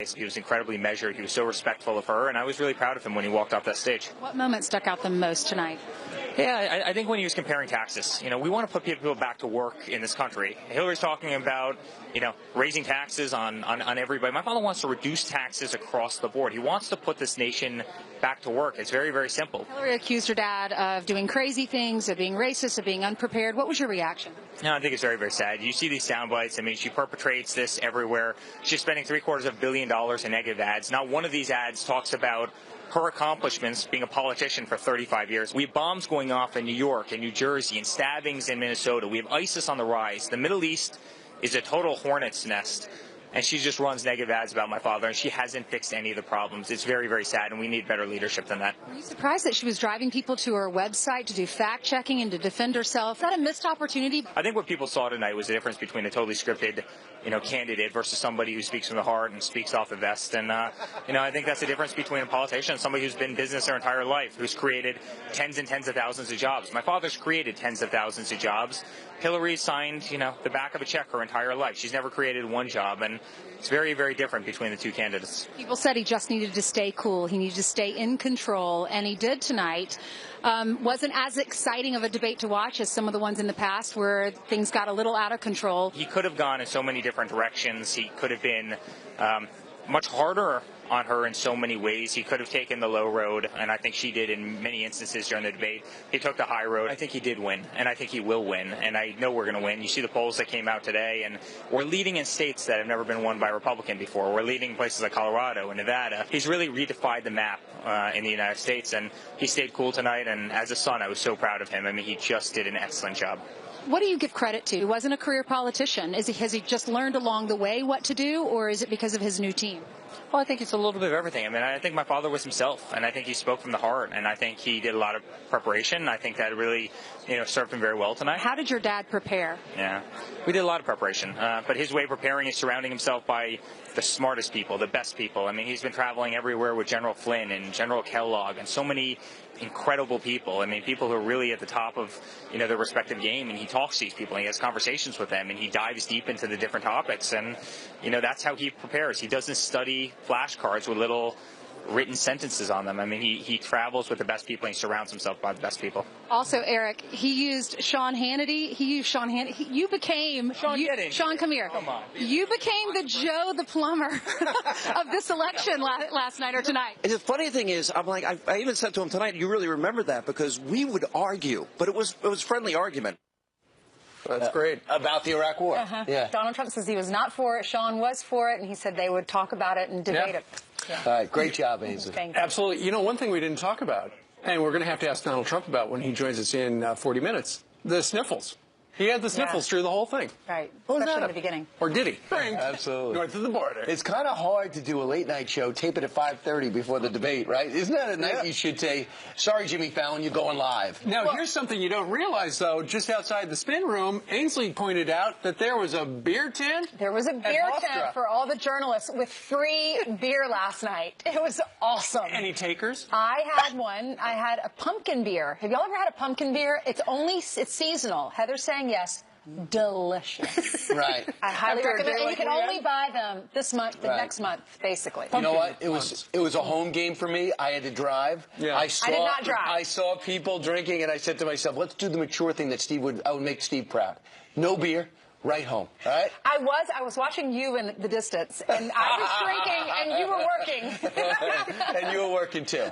He was incredibly measured. He was so respectful of her, and I was really proud of him when he walked off that stage. What moment stuck out the most tonight? Yeah, I think when he was comparing taxes. We want to put people back to work in this country. Hillary's talking about, raising taxes on everybody. My father wants to reduce taxes across the board. He wants to put this nation back to work. It's very, very simple. Hillary accused her dad of doing crazy things, of being racist, of being unprepared. What was your reaction? No, I think it's very, very sad. You see these sound bites. She perpetrates this everywhere. She's spending $750 million in negative ads. Not one of these ads talks about her accomplishments being a politician for 35 years. We have bombs going off in New York and New Jersey and stabbings in Minnesota. We have ISIS on the rise. The Middle East is a total hornet's nest. And she just runs negative ads about my father, and she hasn't fixed any of the problems. It's very, very sad, and we need better leadership than that. Were you surprised that she was driving people to her website to do fact-checking and to defend herself? Is that a missed opportunity? I think what people saw tonight was the difference between a totally scripted, candidate versus somebody who speaks from the heart and speaks off the vest. And, I think that's the difference between a politician and somebody who's been in business their entire life, who's created tens and tens of thousands of jobs. My father's created tens of thousands of jobs. Hillary signed, the back of a check her entire life. She's never created one job, and it's very, very different between the two candidates. People said he just needed to stay cool. He needed to stay in control, and he did tonight. Wasn't as exciting of a debate to watch as some of the ones in the past where things got a little out of control. He could have gone in so many different directions. He could have been much harder on her in so many ways. He could have taken the low road, and I think she did in many instances during the debate. He took the high road. I think he did win, and I think he will win, and I know we're going to win. You see the polls that came out today, and we're leading in states that have never been won by a Republican before. We're leading in places like Colorado and Nevada. He's really redefined the map in the United States, and he stayed cool tonight, and as a son, I was so proud of him. He just did an excellent job. What do you give credit to? He wasn't a career politician. Has he just learned along the way what to do, or is it because of his new team? Well, I think it's a little bit of everything. I think my father was himself, and I think he spoke from the heart, and I think he did a lot of preparation. I think that really, served him very well tonight. How did your dad prepare? Yeah, we did a lot of preparation, but his way of preparing is surrounding himself by the smartest people, the best people. He's been traveling everywhere with General Flynn and General Kellogg and so many incredible people. People who are really at the top of, their respective game, and he talks to these people, and he has conversations with them, and he dives deep into the different topics, and, that's how he prepares. He doesn't study flashcards with little written sentences on them. He travels with the best people, and he surrounds himself by the best people. Also, Eric, he used Sean Hannity. You became... Sean, come here. Come on. You became the Joe the plumber of this election last night or tonight. And the funny thing is, I even said to him tonight, you really remember that, because we would argue, but it was friendly argument. That's great. About the Iraq War. Uh-huh. Yeah. Donald Trump says he was not for it. Sean was for it, and he said they would talk about it and debate it. Yeah. All right. Great job, Ainsley. Absolutely. One thing we didn't talk about, and we're going to have to ask Donald Trump about when he joins us in 40 minutes, the sniffles. He had the sniffles through the whole thing. Right. Especially in the beginning. Or did he? Absolutely. North of the border. It's kind of hard to do a late-night show, tape it at 5:30 before the debate, right? Isn't that a night you should say, sorry, Jimmy Fallon, you're going live? Now, here's something you don't realize, though. Just outside the spin room, Ainsley pointed out that there was a beer tent. There was a beer tent for all the journalists with free beer last night. It was awesome. Any takers? I had one. I had a pumpkin beer. Have y'all ever had a pumpkin beer? It's seasonal. Heather's saying yes. Delicious. Right. I highly recommend. And you can only buy them this month, next month, basically. You know what? It was a home game for me. I had to drive. Yeah. I did not drive. I saw people drinking, and I said to myself, let's do the mature thing that I would make Steve proud. No beer. Right home, all right? I was watching you in the distance, and I was drinking, and you were working. And you were working, too.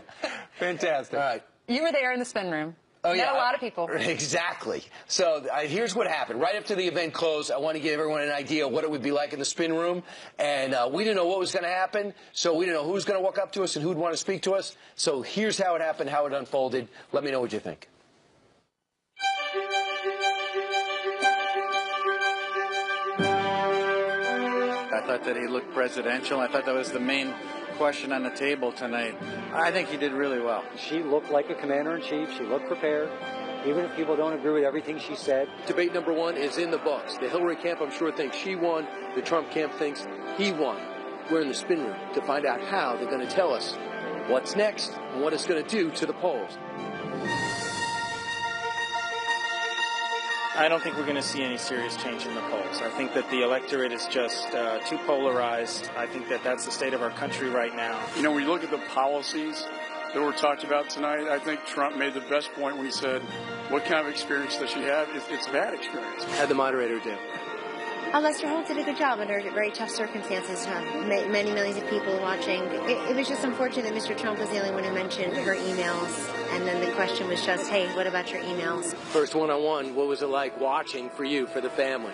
Fantastic. All right. You were there in the spin room. Oh, yeah. Met a lot of people. Exactly. So here's what happened. Right after the event closed, I want to give everyone an idea of what it would be like in the spin room. And we didn't know what was going to happen, so we didn't know who was going to walk up to us and who would want to speak to us. So here's how it happened, how it unfolded. Let me know what you think. I thought that he looked presidential. I thought that was the main question on the table tonight. I think he did really well. She looked like a commander-in-chief. She looked prepared, even if people don't agree with everything she said. Debate number one is in the books. The Hillary camp, I'm sure, thinks she won. The Trump camp thinks he won. We're in the spin room to find out how they're going to tell us what's next and what it's going to do to the polls. I don't think we're going to see any serious change in the polls. I think that the electorate is just too polarized. I think that that's the state of our country right now. You know, when you look at the policies that were talked about tonight, I think Trump made the best point when he said, what kind of experience does she have? It's bad experience. How'd the moderator do? Lester Holt did a good job under very tough circumstances. Many millions of people watching. It was just unfortunate that Mr. Trump was the only one who mentioned her emails. And then the question was just, hey, what about your emails? First one-on-one, what was it like watching for you, for the family?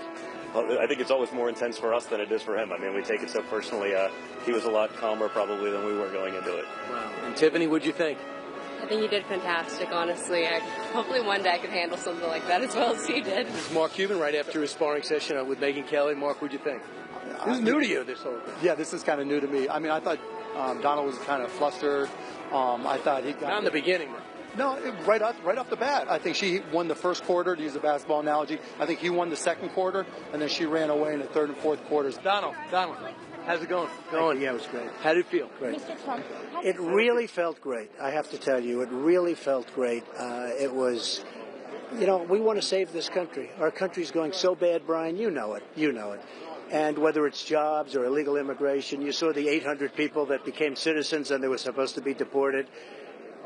Well, I think it's always more intense for us than it is for him. I mean, we take it so personally. He was a lot calmer probably than we were going into it. Wow. And Tiffany, what'd you think? I think he did fantastic, honestly. Hopefully one day I could handle something like that as well as he did. This is Mark Cuban right after his sparring session with Megyn Kelly. Mark, what'd you think? This is new to you, this whole thing. Yeah, this is kind of new to me. I mean, I thought Donald was kind of flustered. I thought he got... Not in the beginning, though. No, right off the bat. I think she won the first quarter, to use a basketball analogy. I think he won the second quarter, and then she ran away in the third and fourth quarters. Donald, how's it going? Yeah, it was great. How did it feel? Great. It really felt great, I have to tell you. It really felt great. It was, you know, we want to save this country. Our country's going so bad, Brian, you know it. And whether it's jobs or illegal immigration, you saw the 800 people that became citizens and they were supposed to be deported.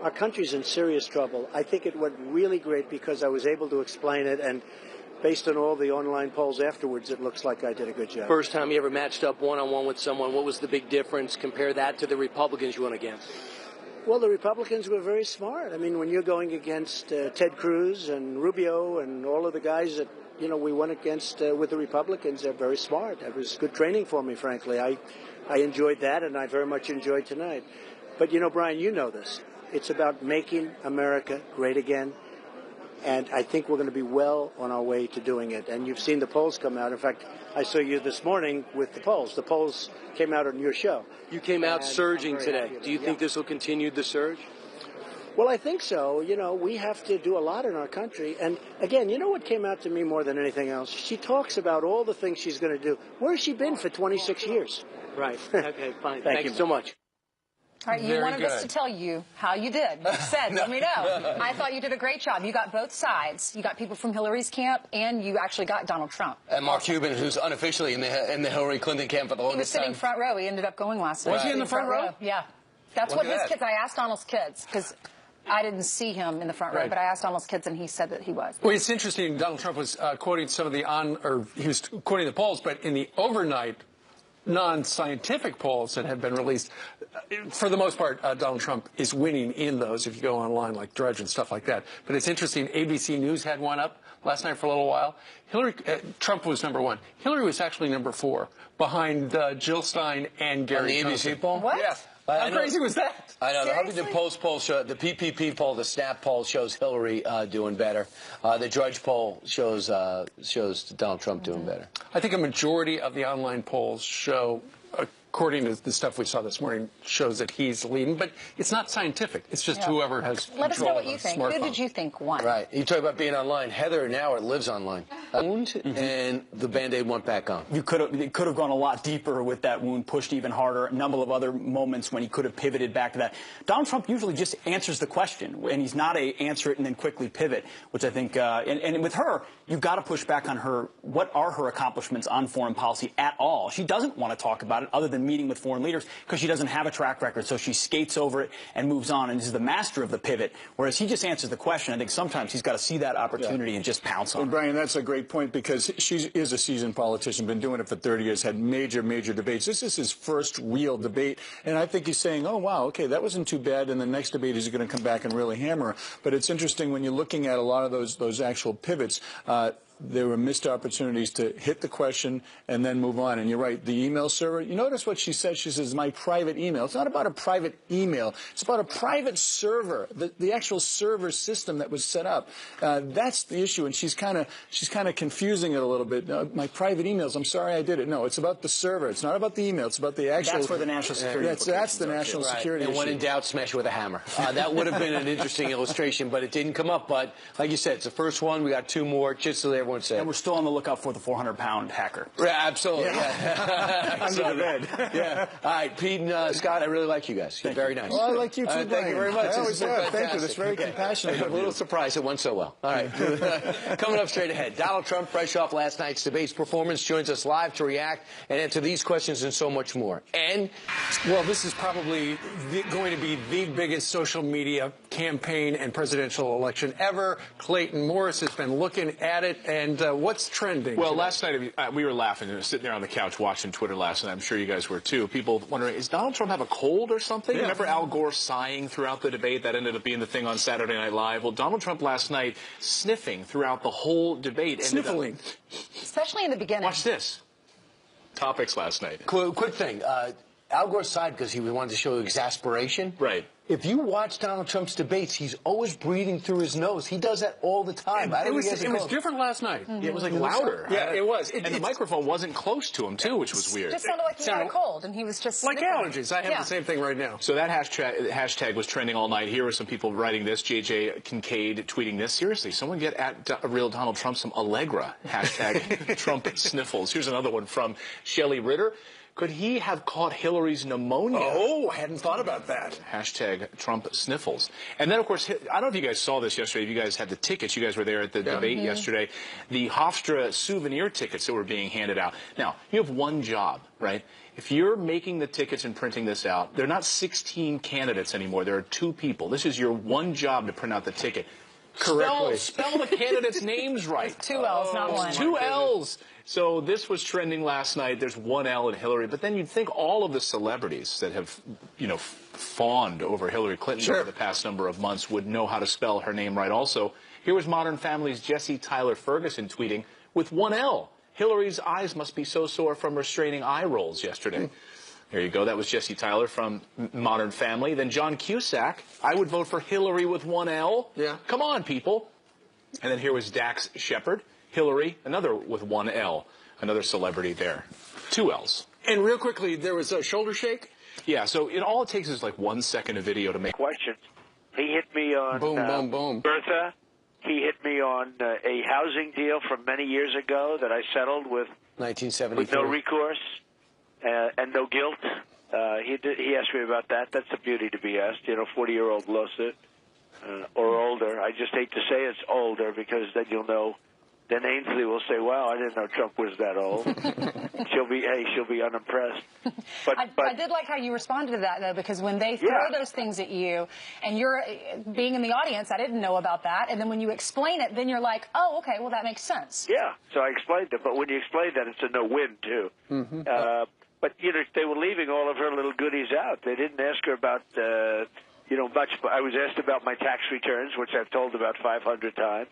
Our country's in serious trouble. I think it went really great because I was able to explain it, and based on all the online polls afterwards, it looks like I did a good job. First time you ever matched up one-on-one with someone, what was the big difference? Compare that to the Republicans you went against. Well, the Republicans were very smart. I mean, when you're going against Ted Cruz and Rubio and all of the guys that, you know, we went against with the Republicans, they're very smart. It was good training for me, frankly. I enjoyed that, and I very much enjoyed tonight. But, you know, Brian, you know this. It's about making America great again, and I think we're going to be well on our way to doing it. And you've seen the polls come out. In fact, I saw you this morning with the polls. The polls came out on your show. You came out surging today. Do you think this will continue the surge? Well, I think so. You know, we have to do a lot in our country. And, again, you know what came out to me more than anything else? She talks about all the things she's going to do. Where has she been for 26 years? Right. Okay, fine. Thank you so much. All right, you wanted us to tell you how you did. You said, let me know. I thought you did a great job. You got both sides. You got people from Hillary's camp, and you actually got Donald Trump. And Mark Cuban, who's unofficially in the Hillary Clinton camp for the longest time. He was sitting front row. He ended up going last night. Was he in the front row? Yeah. That's what his kids, I asked Donald's kids, because I didn't see him in the front row, but I asked Donald's kids, and he said that he was. Well, it's interesting. Donald Trump was quoting some of he was quoting the polls, but in the overnight non-scientific polls that have been released, for the most part, Donald Trump is winning in those if you go online like Drudge and stuff like that. But it's interesting, ABC News had one up last night for a little while. Trump was number one. Hillary was actually number 4, behind Jill Stein and Gary Johnson. On the ABC poll? What? Yes. How crazy was that? I know. The Huffington Post poll, the PPP poll, the Snap poll shows Hillary doing better. The Drudge poll shows Donald Trump doing better. I think a majority of the online polls show, according to the stuff we saw this morning, shows that he's leading. But it's not scientific. It's just whoever has control. Let us know what of you a think. smartphone. Who did you think won? Right. You talk about being online. Heather now lives online. Wound, and the Band-Aid went back on. It could have gone a lot deeper with that wound, pushed even harder. A number of other moments when he could have pivoted back to that. Donald Trump usually just answers the question, and he's not a answer it and then quickly pivot, which I think, and with her, you've got to push back on her. What are her accomplishments on foreign policy at all? She doesn't want to talk about it other than meeting with foreign leaders because she doesn't have a track record, so she skates over it and moves on and is the master of the pivot, whereas he just answers the question. I think sometimes he's got to see that opportunity and just pounce on it. Brian, that's a great point because she is a seasoned politician, been doing it for 30 years, had major debates. This is his first real debate, and I think he's saying, oh, wow, okay, that wasn't too bad, and the next debate he's going to come back and really hammer her. But it's interesting when you're looking at a lot of those actual pivots, there were missed opportunities to hit the question and then move on. And you're right, the email server, you notice what she says. She says, my private email. It's not about a private email. It's about a private server, the actual server system that was set up. That's the issue, and she's kind of confusing it a little bit. My private emails, I'm sorry I did it. No, it's about the server. It's not about the email. It's about the actual. That's where the national security That's the national security And issue. when in doubt, smash it with a hammer. That would have been an interesting illustration, but it didn't come up. But like you said, it's the first one. We got 2 more, just so everyone everyone said. And we're still on the lookout for the 400-pound hacker. Yeah, absolutely. Yeah. Under the bed. Yeah. All right, Pete and Scott, I really like you guys. You're very nice. Well, I like you too, Thank you very much. I always have. Thank you. Fantastic. That's very compassionate A of little you. surprised it went so well. All right. Coming up straight ahead, Donald Trump, fresh off last night's debates performance, joins us live to react and answer these questions and so much more. And, well, this is probably going to be the biggest social media campaign and presidential election ever. Clayton Morris has been looking at it, and what's trending? Well, today? last night we were laughing and sitting there on the couch watching Twitter last night. I'm sure you guys were too. People wondering, is Donald Trump have a cold or something? Yeah. Remember Al Gore sighing throughout the debate? That ended up being the thing on Saturday Night Live. Well, Donald Trump last night sniffing throughout the whole debate. Sniffling. Especially in the beginning. Watch this. Topics last night. quick thing. Al Gore sighed because he wanted to show exasperation. Right. If you watch Donald Trump's debates, he's always breathing through his nose. He does that all the time. It was different last night. Yeah, it was like louder. Yeah, it was. And the microphone wasn't close to him, too, which was weird. Just sounded like he had a cold, and he was just like sniffling. allergies. I have the same thing right now. So that hashtag was trending all night. Here were some people writing this. JJ Kincaid tweeting this. Seriously, someone get at real Donald Trump some Allegra. Hashtag Trump sniffles. Here's another one from Shelley Ritter. Could he have caught Hillary's pneumonia? Oh, I hadn't thought about that. Hashtag Trump sniffles. And then, of course, I don't know if you guys saw this yesterday. If you guys had the tickets, you guys were there at the debate yesterday. The Hofstra souvenir tickets that were being handed out. Now, you have one job, right? If you're making the tickets and printing this out, they're not 16 candidates anymore. There are 2 people. This is your one job to print out the ticket. Correctly. Spell the candidates' names right. 2 L's, not one. 2 L's. So this was trending last night. There's 1 L in Hillary. But then you'd think all of the celebrities that have, fawned over Hillary Clinton over the past number of months would know how to spell her name right also. Here was Modern Family's Jesse Tyler Ferguson tweeting with 1 L. Hillary's eyes must be so sore from restraining eye rolls yesterday. There you go. That was Jesse Tyler from Modern Family. Then John Cusack. I would vote for Hillary with 1 L. Yeah. Come on, people. And then here was Dax Shepard. Hillary, another with 1 L. Another celebrity there. 2 L's. And real quickly, there was a shoulder shake. Yeah, so all it takes is like 1 second of video to make questions. He hit me on boom. Bertha. He hit me on a housing deal from many years ago that I settled with 1973. with no recourse and no guilt. He asked me about that. That's a beauty to be asked. 40-year-old lawsuit or older. I just hate to say it's older because then you'll know. Then Ainsley will say, "Wow, I didn't know Trump was that old." she'll be unimpressed. But I did like how you responded to that, though, because when they throw those things at you, and you're being in the audience, I didn't know about that, and then when you explain it, then you're like, "Oh, okay, well that makes sense." Yeah, so I explained it, but when you explain that, it's a no-win too. But they were leaving all of her little goodies out. They didn't ask her about much. I was asked about my tax returns, which I've told about 500 times.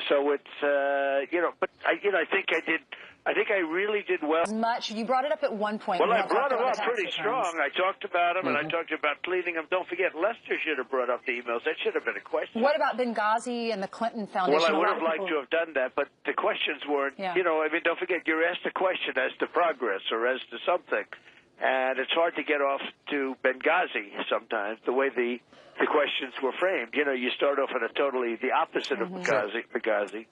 So it's but I think I did. I think I really did well. Much. You brought it up at one point. Well, I brought it up pretty strong. I talked about them, and I talked about cleaning them. Don't forget, Lester should have brought up the emails. That should have been a question. What about Benghazi and the Clinton Foundation? Well, I would have liked to have done that, but the questions weren't. Don't forget, you're asked a question as to progress or as to something, and it's hard to get off to Benghazi sometimes. The way the questions were framed, you start off at a totally the opposite of Benghazi.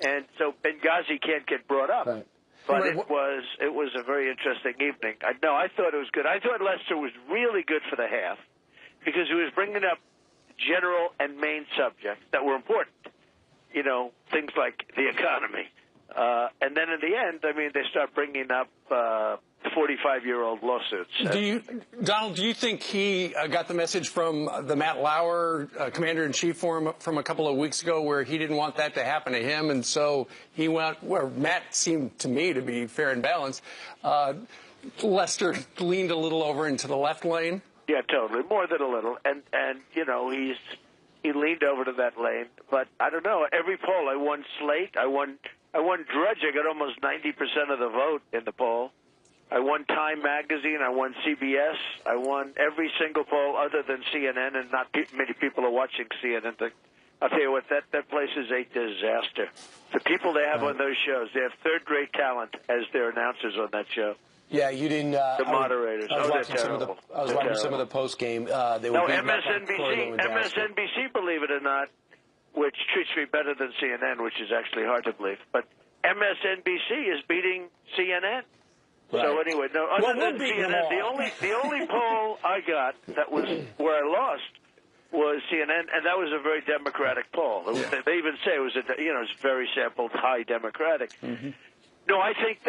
And so Benghazi can't get brought up. Right. But it was a very interesting evening. I thought it was good. I thought Lester was really good for the half because he was bringing up general and main subjects that were important. Things like the economy. And then in the end, they start bringing up 45-year-old lawsuits. Donald, do you think he got the message from the Matt Lauer commander-in-chief forum from a couple of weeks ago where he didn't want that to happen to him, and so he went where Matt seemed to me to be fair and balanced. Lester leaned a little over into the left lane? Yeah, totally. More than a little. And he leaned over to that lane. But I don't know. Every poll, I won Slate. I won Drudge. I got almost 90% of the vote in the poll. I won Time Magazine. I won CBS. I won every single poll other than CNN, and not many people are watching CNN. I'll tell you what, that place is a disaster. The people they have on those shows, they have third-rate talent as their announcers on that show. Yeah, you didn't. The moderators. I was watching some of the post game. They were MSNBC. MSNBC, believe it or not, which treats me better than CNN, which is actually hard to believe. But MSNBC is beating CNN. Right. So anyway, no, other than CNN, the only poll I got that was where I lost was CNN, and that was a very Democratic poll. They even say it was it's very sampled, high Democratic. No, I think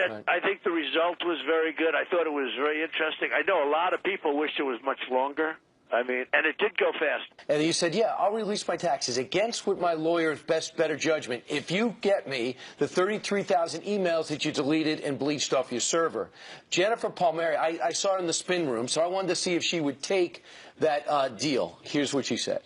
the result was very good. I thought it was very interesting. I know a lot of people wished it was much longer. I mean, and it did go fast. And you said, yeah, I'll release my taxes against what my lawyer's better judgment if you get me the 33,000 emails that you deleted and bleached off your server. Jennifer Palmieri, I saw her in the spin room, so I wanted to see if she would take that deal. Here's what she said.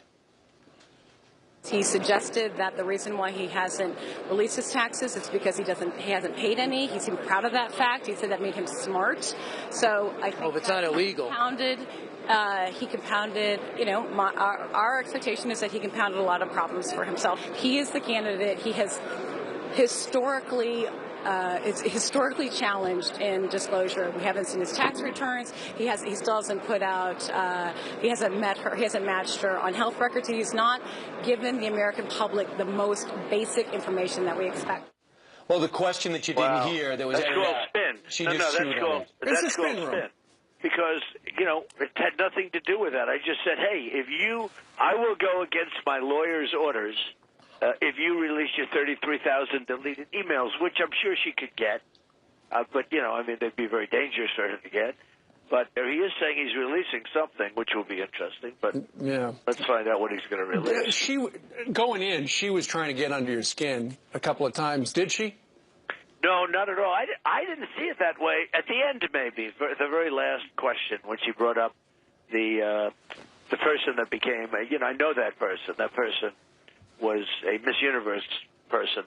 He suggested that the reason why he hasn't released his taxes is because he hasn't paid any. He seemed proud of that fact. He said that made him smart. So I think if it's not illegal. He compounded, our expectation is that he compounded a lot of problems for himself. He is the candidate. He has historically challenged in disclosure. We haven't seen his tax returns. He still hasn't put out. He hasn't matched her on health records. He's not given the American public the most basic information that we expect. Well, the question that you didn't hear, there was that's called spin. She no, just that's called spin. Because, it had nothing to do with that. I just said, hey, I will go against my lawyer's orders if you release your 33,000 deleted emails, which I'm sure she could get. But, they'd be very dangerous for her to get. But he is saying he's releasing something, which will be interesting. But let's find out what he's going to release. Going in, she was trying to get under your skin a couple of times. Did she? No, not at all. I didn't see it that way. At the end, maybe, the very last question, when she brought up the person that became, I know that person. That person was a Miss Universe person,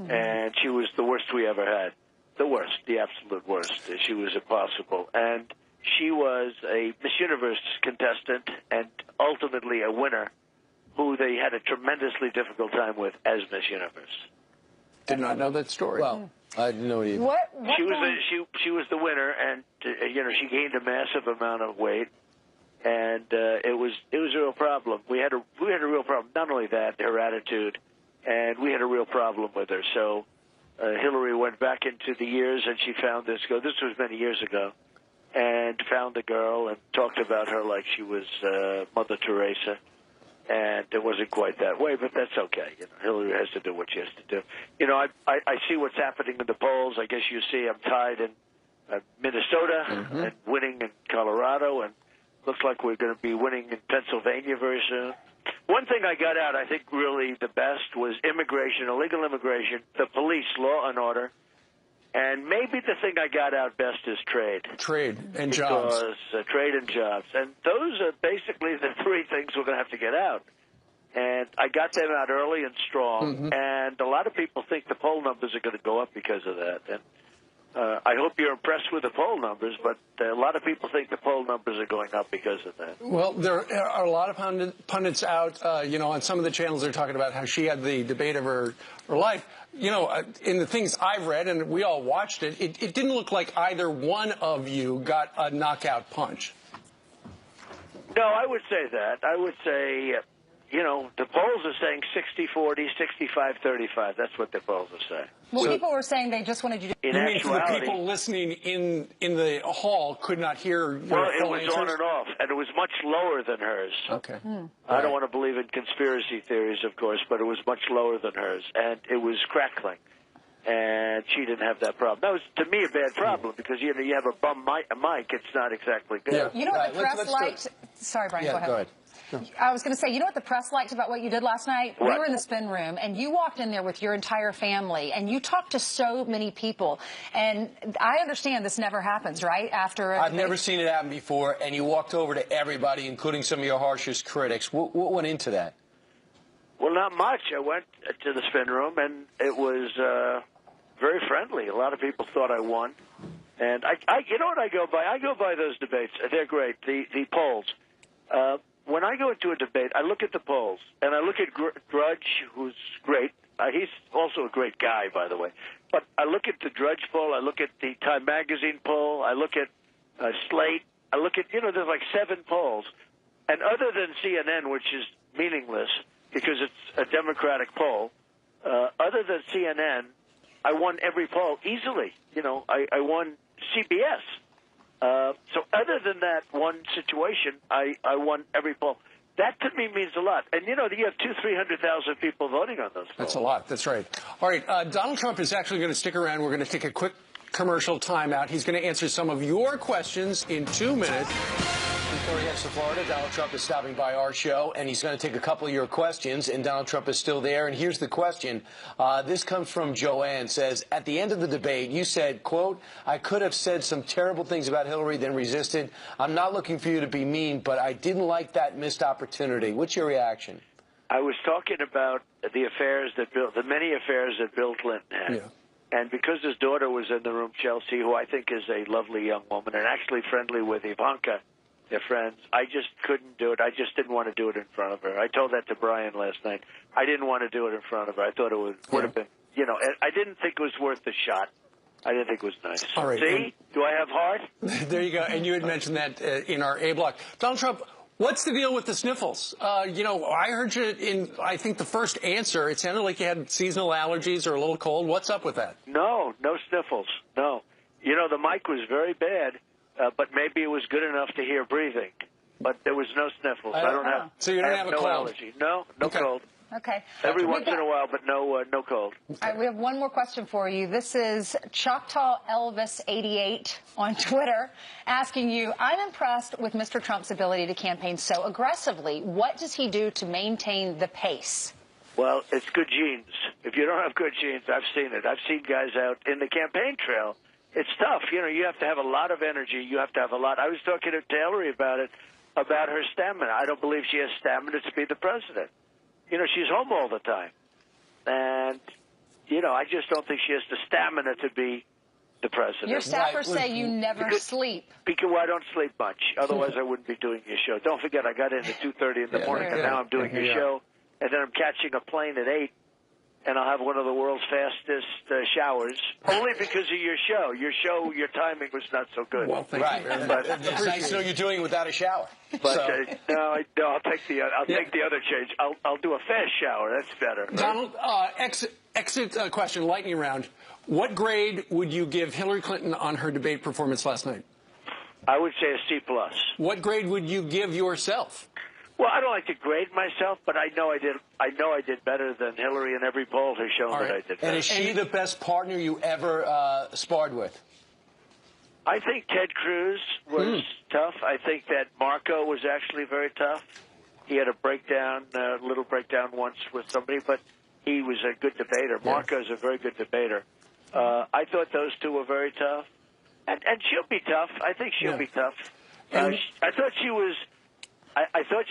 and she was the worst we ever had. The worst, the absolute worst. She was impossible. And she was a Miss Universe contestant and ultimately a winner who they had a tremendously difficult time with as Miss Universe. Did not know that story. Well, I didn't know it either. She was the winner, and she gained a massive amount of weight, and it was a real problem. We had a real problem. Not only that, her attitude, and we had a real problem with her. So Hillary went back into the years, and she found this girl. This was many years ago, and found the girl and talked about her like she was Mother Teresa. And it wasn't quite that way, but that's okay. Hillary has to do what she has to do. I see what's happening in the polls. I guess you see I'm tied in Minnesota and winning in Colorado, and looks like we're going to be winning in Pennsylvania very soon. One thing I got out, I think really the best, was immigration, illegal immigration, the police, law and order, and maybe the thing I got out best is trade. Trade and jobs. Because trade and jobs. And those are basically the three things we're going to have to get out. And I got them out early and strong. And a lot of people think the poll numbers are going to go up because of that. And I hope you're impressed with the poll numbers, but a lot of people think the poll numbers are going up because of that. Well, there are a lot of pundits out, on some of the channels they're talking about how she had the debate of her life. In the things I've read, and we all watched it, it didn't look like either one of you got a knockout punch. No, I would say that. I would say, the polls are saying 60-40, 65-35. That's what the polls are saying. Well, people were saying they just wanted you to... You mean the people listening in the hall could not hear your full answers? On and off, and it was much lower than hers. Okay. I don't want to believe in conspiracy theories, of course, but it was much lower than hers, and it was crackling. And she didn't have that problem. That was, to me, a bad problem, because you have a bum mic, it's not exactly good. Yeah. You know what the press liked? Sorry, Brian, go ahead. I was going to say, you know what the press liked about what you did last night? What? We were in the spin room, and you walked in there with your entire family, and you talked to so many people. And I understand this never happens, right? I've never seen it happen before, and you walked over to everybody, including some of your harshest critics. What went into that? Well, not much. I went to the spin room, and it was very friendly. A lot of people thought I won. And you know what I go by? I go by those debates. They're great. The polls. When I go into a debate, I look at the polls, and I look at Drudge, who's great. He's also a great guy, by the way. But I look at the Drudge poll. I look at the Time Magazine poll. I look at Slate. I look at, there's like 7 polls. And other than CNN, which is meaningless, because it's a Democratic poll. Other than CNN, I won every poll easily. You know, I won CBS. So other than that one situation, I won every poll. That to me means a lot. And, you know, you have 300,000 people voting on those polls. That's a lot. That's right. All right. Donald Trump is actually going to stick around. We're going to take a quick commercial timeout. He's going to answer some of your questions in 2 minutes. Before he heads to Florida, Donald Trump is stopping by our show, and he's going to take a couple of your questions, and Donald Trump is still there. And here's the question. This comes from Joanne, says, at the end of the debate, you said, quote, I could have said some terrible things about Hillary, then resisted. I'm not looking for you to be mean, but I didn't like that missed opportunity. What's your reaction? I was talking about the affairs that the many affairs that Bill Clinton had. Yeah. And because his daughter was in the room, Chelsea, who I think is a lovely young woman and actually friendly with Ivanka, their friends, I just couldn't do it. I just didn't want to do it in front of her. I told that to Brian last night. I didn't want to do it in front of her. I thought it would have been, you know, I didn't think it was worth the shot. I didn't think it was nice. All right. See? Do I have heart? There you go. And you had mentioned that in our A block. Donald Trump, what's the deal with the sniffles? You know, I heard you in, I think, the first answer. It sounded like you had seasonal allergies or a little cold. What's up with that? No sniffles. No. You know, the mic was very bad, but maybe it was good enough to hear breathing. But there was no sniffles. I don't have. So you don't have a no cold? Allergy. No cold. Okay. Every once in a while, but no cold. All right, we have one more question for you. This is Choctaw Elvis 88 on Twitter asking you, I'm impressed with Mr. Trump's ability to campaign so aggressively. What does he do to maintain the pace? Well, it's good genes. If you don't have good genes, I've seen it. I've seen guys out in the campaign trail. It's tough. You know, you have to have a lot of energy. You have to have a lot. I was talking to Hillary about it, about her stamina. I don't believe she has stamina to be the president. You know, she's home all the time. And, you know, I just don't think she has the stamina to be the president. Your staffers say you never sleep. Because I don't sleep much. Otherwise, I wouldn't be doing your show. Don't forget, I got in at 2:30 in the morning, and now I'm doing your show. And then I'm catching a plane at 8, and I'll have one of the world's fastest showers, only because of your show. Your timing was not so good. Well, thank you very much. But it's nice to know you're doing it without a shower. But I'll take the other change. I'll do a fast shower. That's better. Right? Donald, exit question, lightning round. What grade would you give Hillary Clinton on her debate performance last night? I would say a C+. What grade would you give yourself? Well, I don't like to grade myself, but I know I did better than Hillary in every poll has shown that I did better. And is she the best partner you ever sparred with? I think Ted Cruz was tough. I think that Marco was actually very tough. He had a little breakdown once with somebody, but he was a good debater. Marco's a very good debater. I thought those two were very tough. And she'll be tough. I think she'll be tough. I thought she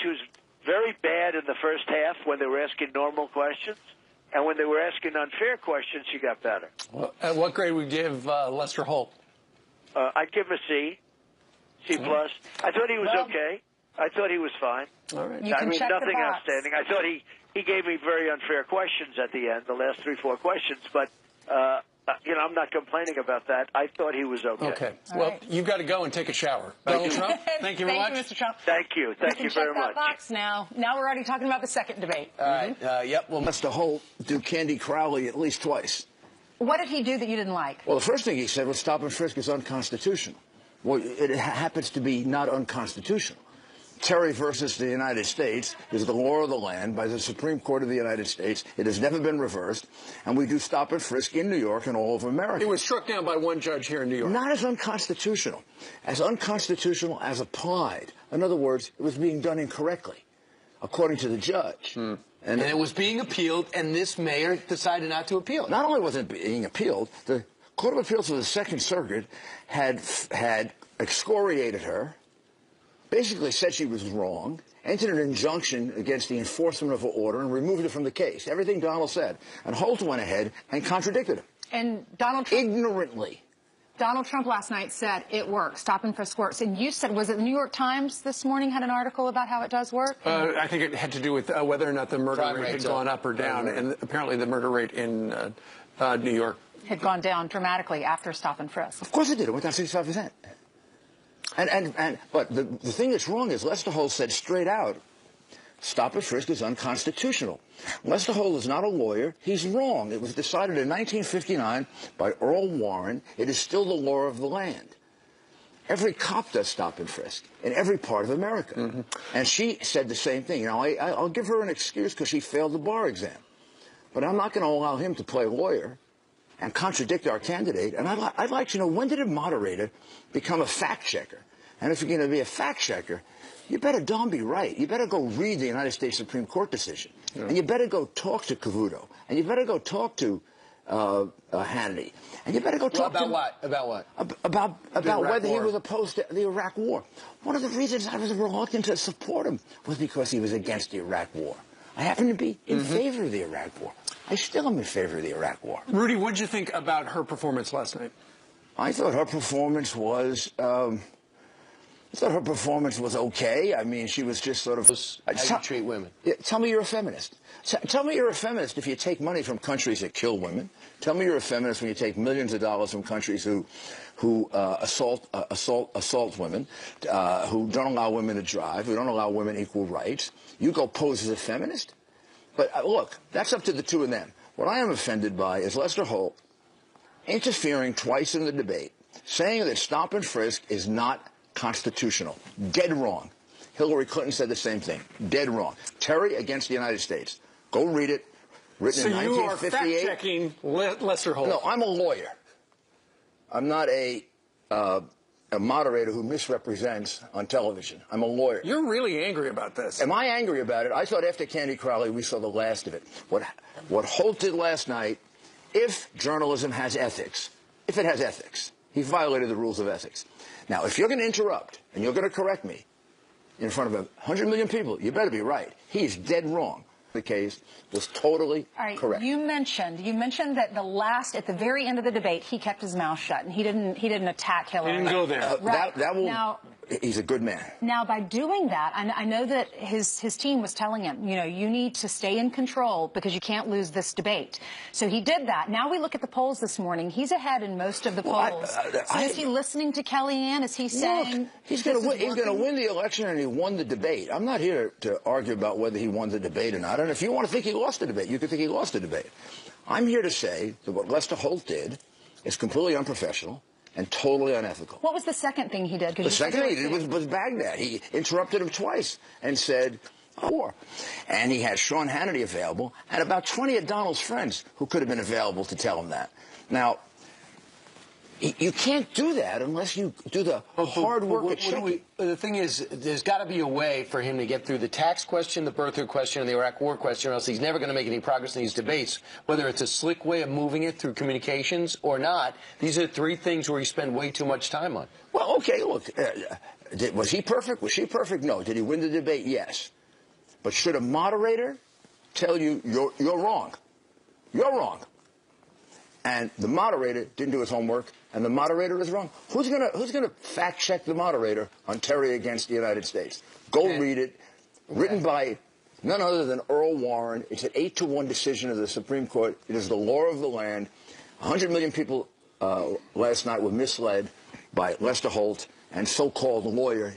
was very bad in the first half when they were asking normal questions. And when they were asking unfair questions, she got better. Well, what grade would you give Lester Holt? I'd give him a C+. I thought he was okay. I thought he was fine. All right. You can check the nothing box. outstanding. I thought he gave me very unfair questions at the end, the last 3-4 questions. But, you know, I'm not complaining about that. I thought he was okay. Okay. Well, you've got to go and take a shower. Donald Trump, thank you very much. Thank you, Mr. Trump. Thank you. Thank you very check much. that box now. Now we're already talking about the second debate. All right. Yep. Well, Mr. Holt do Candy Crowley at least twice. What did he do that you didn't like? Well, the first thing he said was stop and frisk is unconstitutional. Well, it happens to be not unconstitutional. Terry versus the United States is the law of the land by the Supreme Court of the United States. It has never been reversed, and we do stop and frisk in New York and all over America. It was struck down by one judge here in New York. Not as unconstitutional as applied. In other words, it was being done incorrectly, according to the judge. And it was being appealed, and this mayor decided not to appeal it. Not only was it being appealed, the Court of Appeals of the Second Circuit had excoriated her, basically said she was wrong, entered an injunction against the enforcement of her order, and removed her from the case. Everything Donald said. And Holt went ahead and contradicted him. And Donald Trump... Ignorantly. Donald Trump last night said it works. Stop and frisk works. And you said, was it the New York Times this morning had an article about how it does work? I think it had to do with whether or not the murder rate had gone up or down. And apparently the murder rate in New York had gone down dramatically after stop and frisk. Of course it did. It went down 65%. But the thing that's wrong is Lester Holt said straight out stop and frisk is unconstitutional. Lester Holt is not a lawyer. He's wrong. It was decided in 1959 by Earl Warren. It is still the law of the land. Every cop does stop and frisk in every part of America. And she said the same thing. You know, I'll give her an excuse because she failed the bar exam. But I'm not going to allow him to play lawyer and contradict our candidate. And I'd like to know, when did a moderator become a fact checker? And if you're going to be a fact checker, you better darn be right. You better go read the United States Supreme Court decision. And you better go talk to Cavuto. And you better go talk to Hannity. And you better go talk about what? About what? About whether he was opposed to the Iraq War. One of the reasons I was reluctant to support him was because he was against the Iraq War. I happen to be in favor of the Iraq War. I still am in favor of the Iraq War. Rudy, what did you think about her performance last night? I thought her performance was okay. I mean, she was just sort of... How you treat women. Tell me you're a feminist. Tell me you're a feminist if you take money from countries that kill women. Tell me you're a feminist when you take millions of dollars from countries who assault women, who don't allow women to drive, who don't allow women equal rights. You go pose as a feminist? But look, that's up to the two of them. What I am offended by is Lester Holt interfering twice in the debate, saying that stop and frisk is not constitutional. Dead wrong. Hillary Clinton said the same thing. Dead wrong. Terry against the United States. Go read it. Written in 1958. So you are fact-checking Lester Holt. No, I'm a lawyer. I'm not a moderator who misrepresents on television. I'm a lawyer. You're really angry about this. Am I angry about it? I thought after Candy Crowley we saw the last of it. What Holt did last night, if journalism has ethics, if it has ethics, he violated the rules of ethics. Now, if you're going to interrupt and you're going to correct me in front of 100 million people, you better be right. He's dead wrong. The case was totally correct. You mentioned that at the very end of the debate, he kept his mouth shut and he didn't attack Hillary. He didn't go there. Right. He's a good man. Now, by doing that, I know that his team was telling him, you know, you need to stay in control because you can't lose this debate. So he did that. Now we look at the polls this morning. He's ahead in most of the polls. So is he listening to Kellyanne? Is he saying... Look, he's going to win the election, and he won the debate. I'm not here to argue about whether he won the debate or not. And if you want to think he lost the debate, you can think he lost the debate. I'm here to say that what Lester Holt did is completely unprofessional and totally unethical. What was the second thing he did? The second thing he did was Baghdad. He interrupted him twice and said, war. And he had Sean Hannity available and about 20 of Donald's friends who could have been available to tell him that. Now, you can't do that unless you do the hard work at checking. The thing is, there's got to be a way for him to get through the tax question, the birther question, and the Iraq War question, or else he's never going to make any progress in these debates. Whether it's a slick way of moving it through communications or not, these are three things where you spend way too much time on. Well, okay, look, was he perfect? Was she perfect? No. Did he win the debate? Yes. But should a moderator tell you you're wrong? You're wrong. And the moderator didn't do his homework, and the moderator is wrong. Who's gonna fact check the moderator on Terry against the United States? Go read it. Written by none other than Earl Warren. It's an 8-1 decision of the Supreme Court. It is the law of the land. 100 million people last night were misled by Lester Holt and so-called lawyer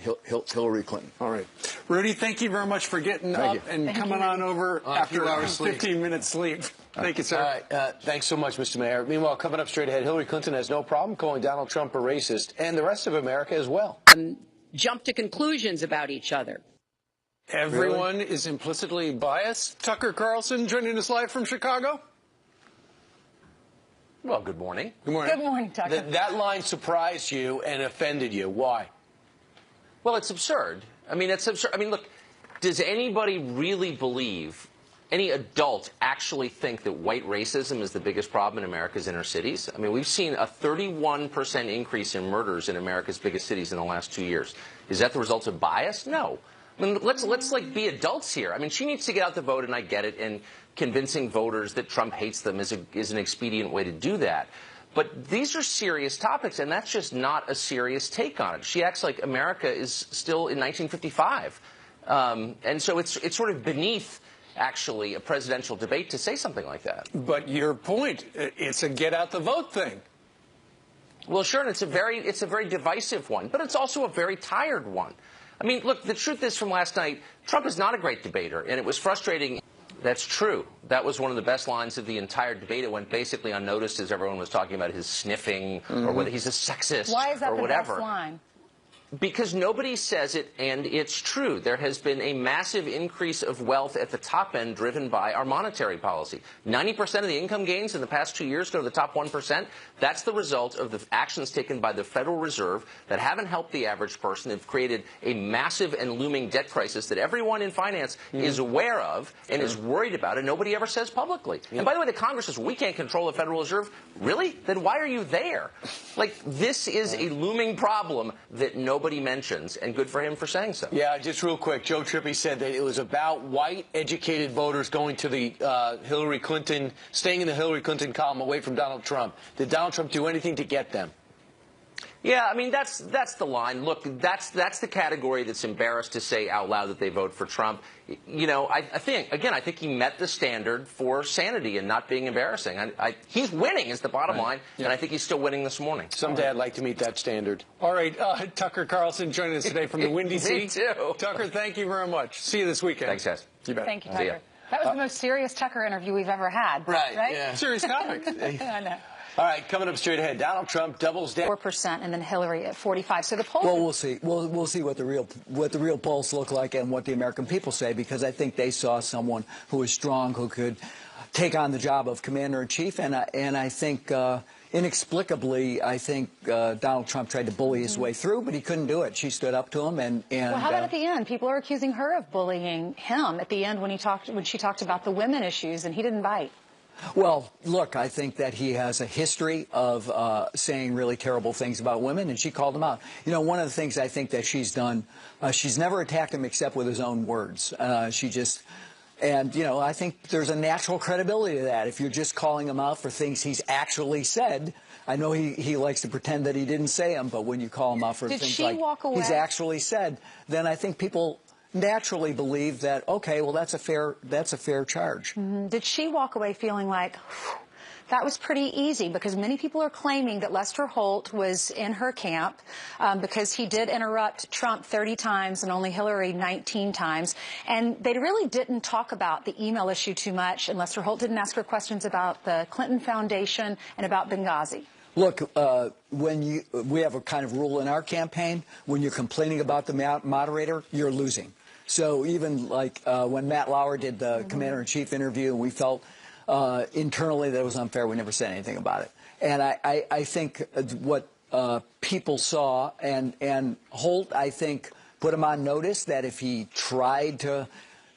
Hillary Clinton. All right. Rudy, thank you very much for getting up and coming on over after a 15 minutes sleep. Thank you, sir. All right. Thanks so much, Mr. Mayor. Meanwhile, coming up straight ahead, Hillary Clinton has no problem calling Donald Trump a racist, and the rest of America as well. Jump to conclusions about each other. Everyone is implicitly biased. Tucker Carlson joining us live from Chicago. Well, good morning. Good morning. Good morning, Tucker. That line surprised you and offended you. Why? Well, it's absurd. I mean, it's absurd. I mean, look, does anybody really believe, any adult actually think that white racism is the biggest problem in America's inner cities? I mean, we've seen a 31% increase in murders in America's biggest cities in the last 2 years. Is that the result of bias? No. I mean, let's like be adults here. I mean, she needs to get out the vote, and I get it, and convincing voters that Trump hates them is an expedient way to do that. But these are serious topics, and that's just not a serious take on it. She acts like America is still in 1955. And so it's sort of beneath, actually, a presidential debate to say something like that. But your point, it's a get out the vote thing. Well, sure, and it's a very divisive one, but it's also a very tired one. I mean, look, the truth is from last night, Trump is not a great debater, and it was frustrating. That's true. That was one of the best lines of the entire debate. It went basically unnoticed as everyone was talking about his sniffing or whether he's a sexist Why is that or the whatever. best line? Because nobody says it, and it's true. There has been a massive increase of wealth at the top end driven by our monetary policy. 90% of the income gains in the past 2 years go to the top 1%. That's the result of the actions taken by the Federal Reserve that haven't helped the average person. They've created a massive and looming debt crisis that everyone in finance is aware of and is worried about, and nobody ever says publicly. And by the way, the Congress says, we can't control the Federal Reserve. Really? Then why are you there? Like, this is a looming problem that nobody mentions, and good for him for saying so. Yeah, just real quick, Joe Trippi said that it was about white, educated voters going to the Hillary Clinton, staying in the Hillary Clinton column away from Donald Trump. Did Donald Trump do anything to get them? Yeah, I mean, that's the line. Look, that's the category that's embarrassed to say out loud that they vote for Trump. You know, I think he met the standard for sanity and not being embarrassing. He's winning is the bottom line, and I think he's still winning this morning. Someday I'd like to meet that standard. All right, Tucker Carlson joining us today from the Windy City. Me too. Tucker, thank you very much. See you this weekend. Thanks, guys. You bet. Thank you, Tucker. That was the most serious Tucker interview we've ever had. Right? Yeah. Serious topic. I know. All right, coming up straight ahead, Donald Trump doubles down 4%, and then Hillary at 45%. So the polls. Well, we'll see. We'll see what the real polls look like and what the American people say, because I think they saw someone who was strong, who could take on the job of commander-in-chief, and I think inexplicably, I think Donald Trump tried to bully his way through, but he couldn't do it. She stood up to him, and well, how about at the end? People are accusing her of bullying him at the end when she talked about the women issues, and he didn't bite. Well, look, I think that he has a history of saying really terrible things about women, and she called him out. You know, one of the things I think that she's done, she's never attacked him except with his own words. And, you know, I think there's a natural credibility to that. If you're just calling him out for things he's actually said, I know he likes to pretend that he didn't say them, but when you call him out for things like he's actually said, then I think people naturally believe that, okay, well, that's a fair charge. Did she walk away feeling like that was pretty easy? Because many people are claiming that Lester Holt was in her camp because he did interrupt Trump 30 times and only Hillary 19 times. And they really didn't talk about the email issue too much, and Lester Holt didn't ask her questions about the Clinton Foundation and about Benghazi. Look, we have a kind of rule in our campaign. When you're complaining about the moderator, you're losing. So even like when Matt Lauer did the commander-in-chief interview, we felt internally that it was unfair. We never said anything about it. And I think what people saw, and Holt, I think, put him on notice that if he tried to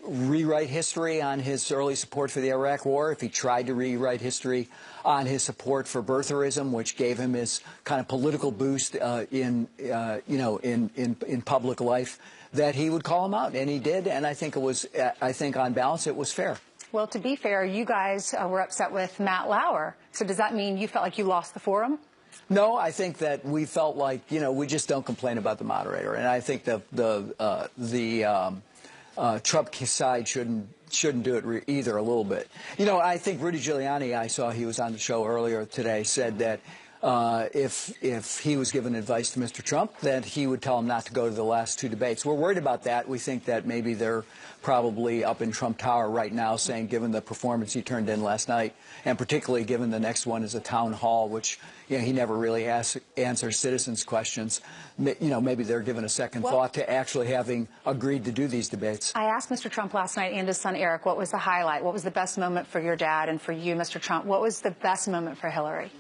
rewrite history on his early support for the Iraq War, if he tried to rewrite history on his support for birtherism, which gave him his kind of political boost in public life, that he would call him out, and he did. And I think on balance it was fair. Well, to be fair, you guys were upset with Matt Lauer. So does that mean you felt like you lost the forum? No, I think that we felt like, we just don't complain about the moderator, and I think the Trump side shouldn't do it either a little bit. I think Rudy Giuliani, I saw he was on the show earlier today, said that if he was given advice to Mr. Trump, that he would tell him not to go to the last two debates. We're worried about that. We think that maybe they're probably up in Trump Tower right now saying, given the performance he turned in last night, and particularly given the next one is a town hall, which he never really answers citizens' questions, maybe they're given a second thought to actually having agreed to do these debates. I asked Mr. Trump last night and his son Eric, what was the highlight? What was the best moment for your dad and for you, Mr. Trump? What was the best moment for Hillary?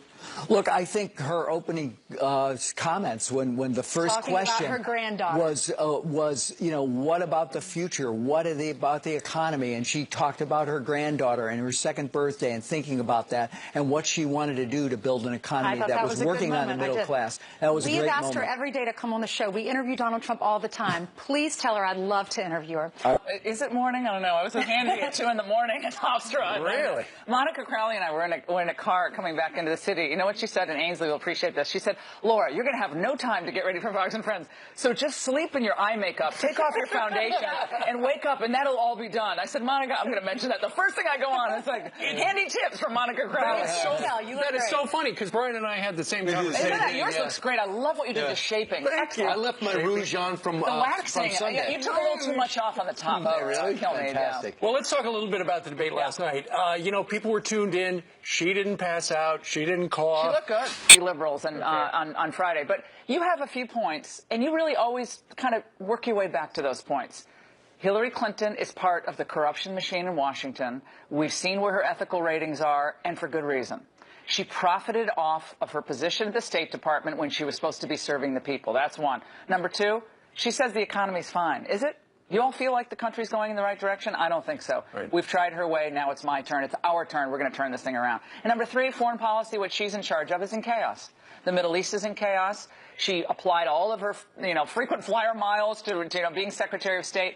Look, I think her opening comments when the first question about her granddaughter was what about the future? What are about the economy? And she talked about her granddaughter and her second birthday and thinking about that and what she wanted to do to build an economy that was working on the middle class. That was a great moment. We've asked her every day to come on the show. We interview Donald Trump all the time. Please tell her I'd love to interview her. Is it morning? I don't know. I was with Andy at 2 in the morning at Hofstra. Really? Monica Crowley and I were in a car coming back into the city. You know what she said, and Ainsley will appreciate this. She said, Laura, you're going to have no time to get ready for Fox and Friends, so just sleep in your eye makeup, take off your foundation, and wake up, and that'll all be done. I said, Monica, I'm going to mention that. The first thing I go on, it's like, handy tips from Monica Crowley. That is so funny, because Brian and I had the same conversation. Yours looks great. I love what you did, the shaping. Thank you. I left my rouge on from the waxing. Sunday. You took a little too much off on the top. Oh, really? Fantastic. Well, let's talk a little bit about the debate last night. You know, people were tuned in. She didn't pass out. She didn't cough. She looked good. You liberals and on Friday. But you have a few points, and you really always kind of work your way back to those points. Hillary Clinton is part of the corruption machine in Washington. We've seen where her ethical ratings are, and for good reason. She profited off of her position at the State Department when she was supposed to be serving the people. That's one. Number two, she says the economy's fine. Is it? You all feel like the country's going in the right direction? I don't think so. Right. We've tried her way. Now it's my turn. It's our turn. We're going to turn this thing around. And number three, foreign policy, what she's in charge of, is in chaos. The Middle East is in chaos. She applied all of her, frequent flyer miles to, being Secretary of State,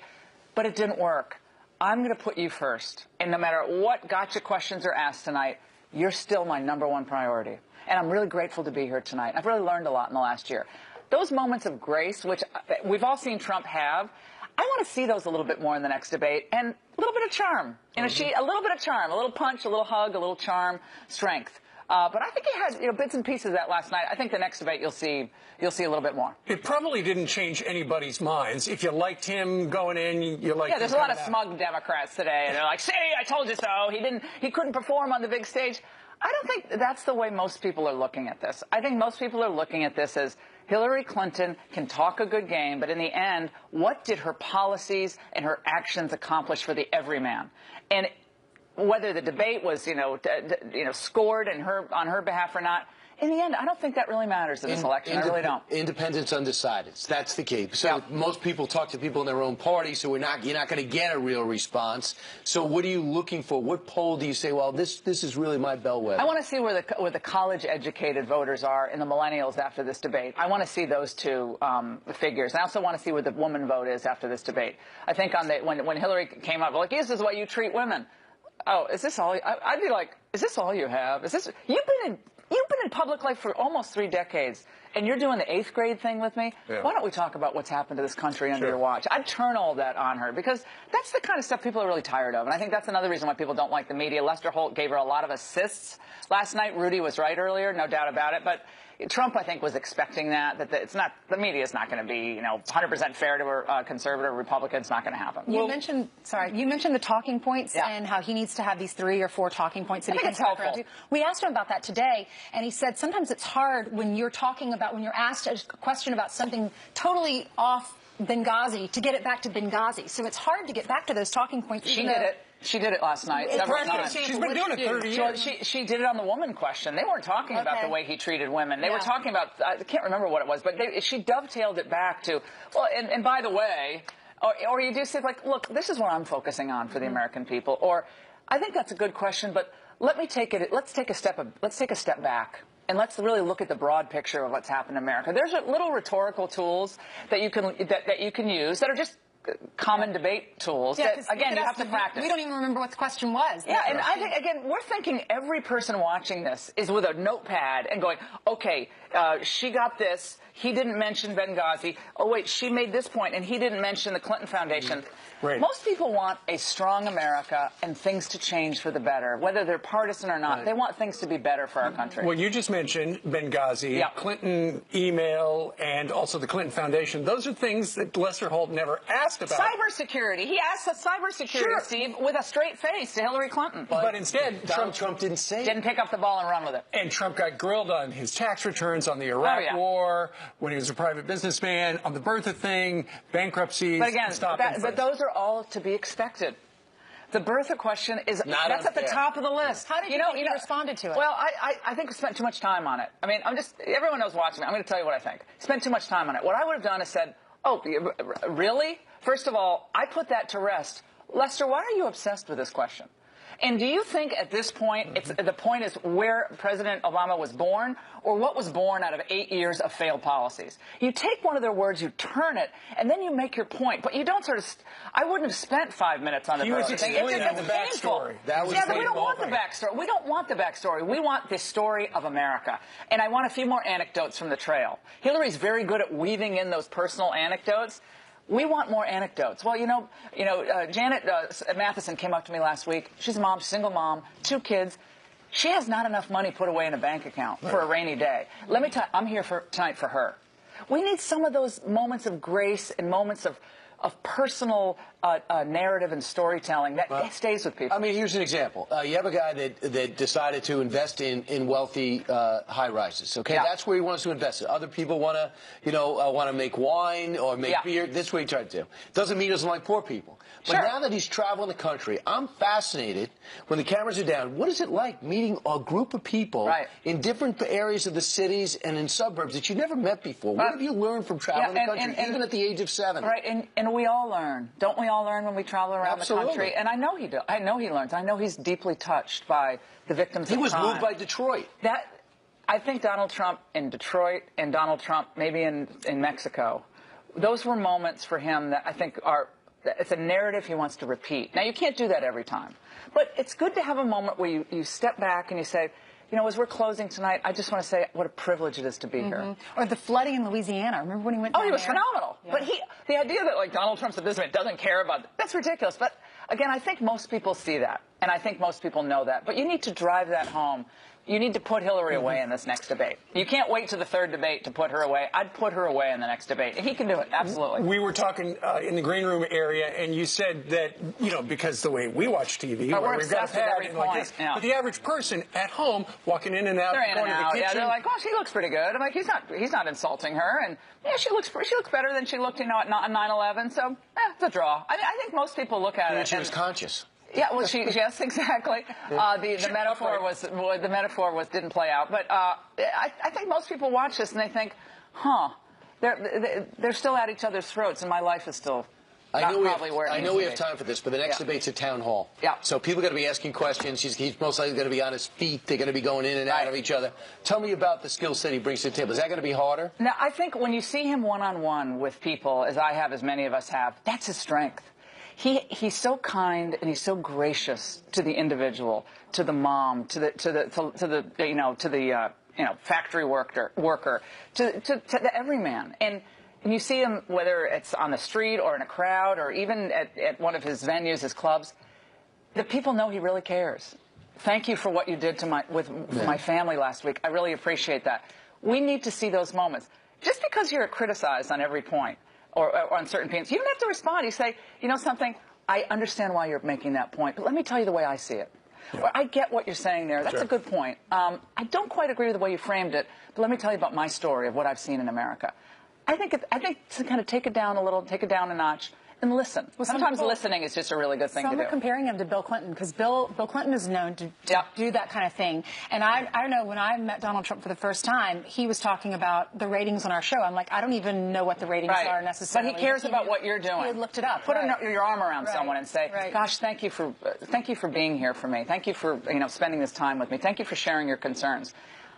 but it didn't work. I'm going to put you first. And no matter what gotcha questions are asked tonight, you're still my number one priority. And I'm really grateful to be here tonight. I've really learned a lot in the last year. Those moments of grace, which we've all seen Trump have, I want to see those a little bit more in the next debate, and a little bit of charm. A little bit of charm, a little punch, a little hug, a little charm, strength. But I think he had bits and pieces of that last night. I think the next debate you'll see a little bit more. It probably didn't change anybody's minds. If you liked him going in, you liked him. Yeah, there's a lot of smug Democrats today, and they're like, "See, I told you so. He couldn't perform on the big stage." I don't think that's the way most people are looking at this. I think most people are looking at this as Hillary Clinton can talk a good game, but in the end, what did her policies and her actions accomplish for the everyman? And whether the debate was, scored on her behalf or not, in the end, I don't think that really matters in this election. I really don't. Independents, undecideds. That's the key. So most people talk to people in their own party, so you're not going to get a real response. So what are you looking for? What poll do you say, well, this is really my bellwether? I want to see where the college-educated voters are and the millennials after this debate. I want to see those two figures. I also want to see where the woman vote is after this debate. I think when Hillary came up, like, this is the way you treat women. Oh, is this all? I'd be like, is this all you have? You've been in public life for almost 3 decades, and you're doing the 8th grade thing with me? Yeah. Why don't we talk about what's happened to this country under your watch? I'd turn all that on her, because that's the kind of stuff people are really tired of. And I think that's another reason why people don't like the media. Lester Holt gave her a lot of assists last night. Rudy was right earlier, no doubt about it. But Trump, I think, was expecting that the media is not going to be, 100% fair to a conservative Republican. It's not going to happen. You mentioned the talking points and how he needs to have these 3 or 4 talking points that he can talk around to. We asked him about that today, and he said sometimes it's hard when you're asked a question about something totally off Benghazi to get it back to Benghazi. So it's hard to get back to those talking points. She did it last night several times. She's been doing it 30 years. She did it on the woman question. They weren't talking about the way he treated women. They were talking about, I can't remember what it was, but she dovetailed it back to, well, and by the way, or you do say, like, look, this is what I'm focusing on for the American people. Or, I think that's a good question, but let's take a step back. And let's really look at the broad picture of what's happened in America. There's little rhetorical tools that you can use that are just common debate tools that, again, you have to practice. We don't even remember what the question was. Yeah, and I think, again, we're thinking every person watching this is with a notepad and going, okay, she got this. He didn't mention Benghazi. Oh, wait, she made this point, and he didn't mention the Clinton Foundation. Right. Most people want a strong America and things to change for the better, whether they're partisan or not. Right. They want things to be better for our country. Well, you just mentioned Benghazi, Clinton email, and also the Clinton Foundation. Those are things that Lester Holt never asked about. Cybersecurity. He asked the cybersecurity, Steve, with a straight face to Hillary Clinton. But instead, Trump didn't say it. Didn't pick up the ball and run with it. And Trump got grilled on his tax returns, on the Iraq War, when he was a private businessman, on the Bertha thing, bankruptcies. But again, but those are all to be expected. The Bertha question that's at the top of the list. How did you think he responded to it? Well, I think we spent too much time on it. I mean, everyone knows watching me. I'm going to tell you what I think. Spent too much time on it. What I would have done is said, oh, really? First of all, I put that to rest. Lester, why are you obsessed with this question? And do you think at this point, the point is where President Obama was born, or what was born out of 8 years of failed policies? You take one of their words, you turn it, and then you make your point. But you don't sort of. I wouldn't have spent 5 minutes on the He was explaining the backstory. But we don't want the backstory. We don't want the backstory. We want the story of America. And I want a few more anecdotes from the trail. Hillary's very good at weaving in those personal anecdotes. We want more anecdotes. Well, Janet Matheson came up to me last week. She's a mom, single mom, 2 kids. She has not enough money put away in a bank account for a rainy day. Let me tell you, I'm here tonight for her. We need some of those moments of grace and moments of personal narrative and storytelling that stays with people. I mean, here's an example. You have a guy that decided to invest in wealthy high rises. Okay, that's where he wants to invest it. Other people want to make wine or make beer. This is what he tried to do. Doesn't mean he doesn't like poor people. But now that he's traveling the country, I'm fascinated when the cameras are down. What is it like meeting a group of people in different areas of the cities and in suburbs that you never met before? What have you learned from traveling the country, even at the age of 7? Right, and we all learn. Don't we all learn when we travel around the country? And I know he does. I know he learns. I know he's deeply touched by the victims of crime. He was moved by Detroit. I think Donald Trump in Detroit and Donald Trump maybe in Mexico, those were moments for him that I think it's a narrative he wants to repeat. Now, you can't do that every time. But it's good to have a moment where you step back and you say, as we're closing tonight, I just want to say what a privilege it is to be here. Or the flooding in Louisiana. Remember when he went down he was there? Phenomenal. Yeah. But the idea that Donald Trump's at this event doesn't care about that's ridiculous. But again, I think most people see that. And I think most people know that. But you need to drive that home. You need to put Hillary away in this next debate. You can't wait to the 3rd debate to put her away. I'd put her away in the next debate. He can do it, absolutely. We were talking in the green room area, and you said that, because the way we watch TV, we're we've got a obsessed with every pad like point. this. Yeah. But the average person at home, walking in and out, they're in going and to out. the kitchen. Yeah, they're like, she looks pretty good. I'm like, he's not insulting her. And she looks better than she looked, at 9/11. So, it's a draw. I think most people look at it. She was conscious. Yeah, well, yes, exactly. The metaphor didn't play out, but I think most people watch this and they think, they're still at each other's throats, and my life is still. I know we have time for this, but the next debate's at Town Hall. Yeah. So people are going to be asking questions. He's most likely going to be on his feet. They're going to be going in and out of each other. Tell me about the skill set he brings to the table. Is that going to be harder? Now, I think when you see him one-on-one with people, as I have, as many of us have, that's his strength. He's so kind and he's so gracious to the individual, to the mom, to the factory worker, to the everyman. And you see him whether it's on the street or in a crowd or even at one of his venues, his clubs. The people know he really cares. Thank you for what you did to my family last week. I really appreciate that. We need to see those moments. Just because you're criticized on every point. Or on certain points, you don't have to respond. You say, something, I understand why you're making that point, but let me tell you the way I see it. Yeah. Or I get what you're saying there. That's a good point. I don't quite agree with the way you framed it, but let me tell you about my story of what I've seen in America. I think to kind of take it down a little, take it down a notch, and listen. Well, sometimes listening is just a really good thing to do. Some are comparing him to Bill Clinton because Bill Clinton is known to do that kind of thing. And I know when I met Donald Trump for the first time, he was talking about the ratings on our show. I'm like, I don't even know what the ratings are necessarily. But he cares about what you're doing. He had looked it up. Put your arm around someone and say, "Gosh, thank you for being here for me. Thank you for spending this time with me. Thank you for sharing your concerns."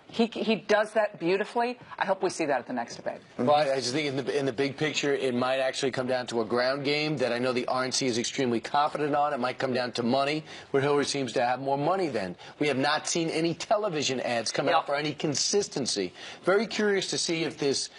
He does that beautifully. I hope we see that at the next debate. Well, I just think in the big picture, it might actually come down to a ground game that I know the RNC is extremely confident on. It might come down to money, where Hillary seems to have more money than. We have not seen any television ads come out for any consistency. Very curious to see if this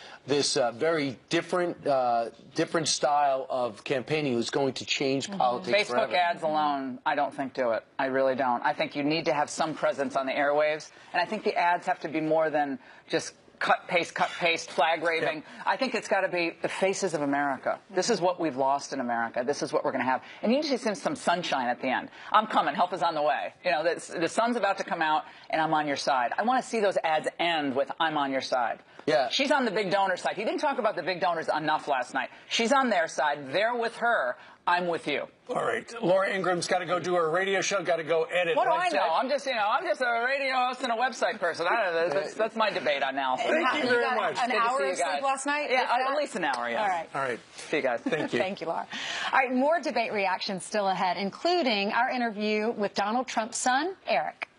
very different style of campaigning is going to change politics Facebook forever. ads alone, I don't think do it. I really don't. I think you need to have some presence on the airwaves, and I think the ads have to be more than just cut, paste, flag waving. Yeah. I think it's got to be the faces of America. This is what we've lost in America. This is what we're going to have. And you need to see some sunshine at the end. I'm coming. Help is on the way. The sun's about to come out, and I'm on your side. I want to see those ads end with I'm on your side. Yeah. She's on the big donor side. He didn't talk about the big donors enough last night. She's on their side. They're with her. I'm with you. All right. Laura Ingram's got to go do her radio show, got to go edit. What do right, I know? I'm just a radio host and a website person. I don't know. That's my debate on now. Thank you very much. An hour of sleep last night? Yeah, at least an hour, yeah. All right. All right. See you guys. Thank you. Thank you, Laura. All right, more debate reactions still ahead, including our interview with Donald Trump's son, Eric.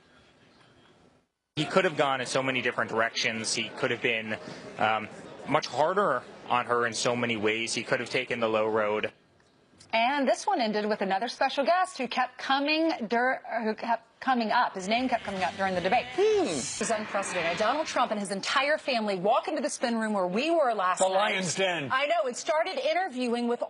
He could have gone in so many different directions. He could have been much harder on her in so many ways. He could have taken the low road. And this one ended with another special guest who kept coming up. His name kept coming up during the debate. It was unprecedented. Donald Trump and his entire family walk into the spin room where we were last night. The Lion's Den. I know. It started interviewing with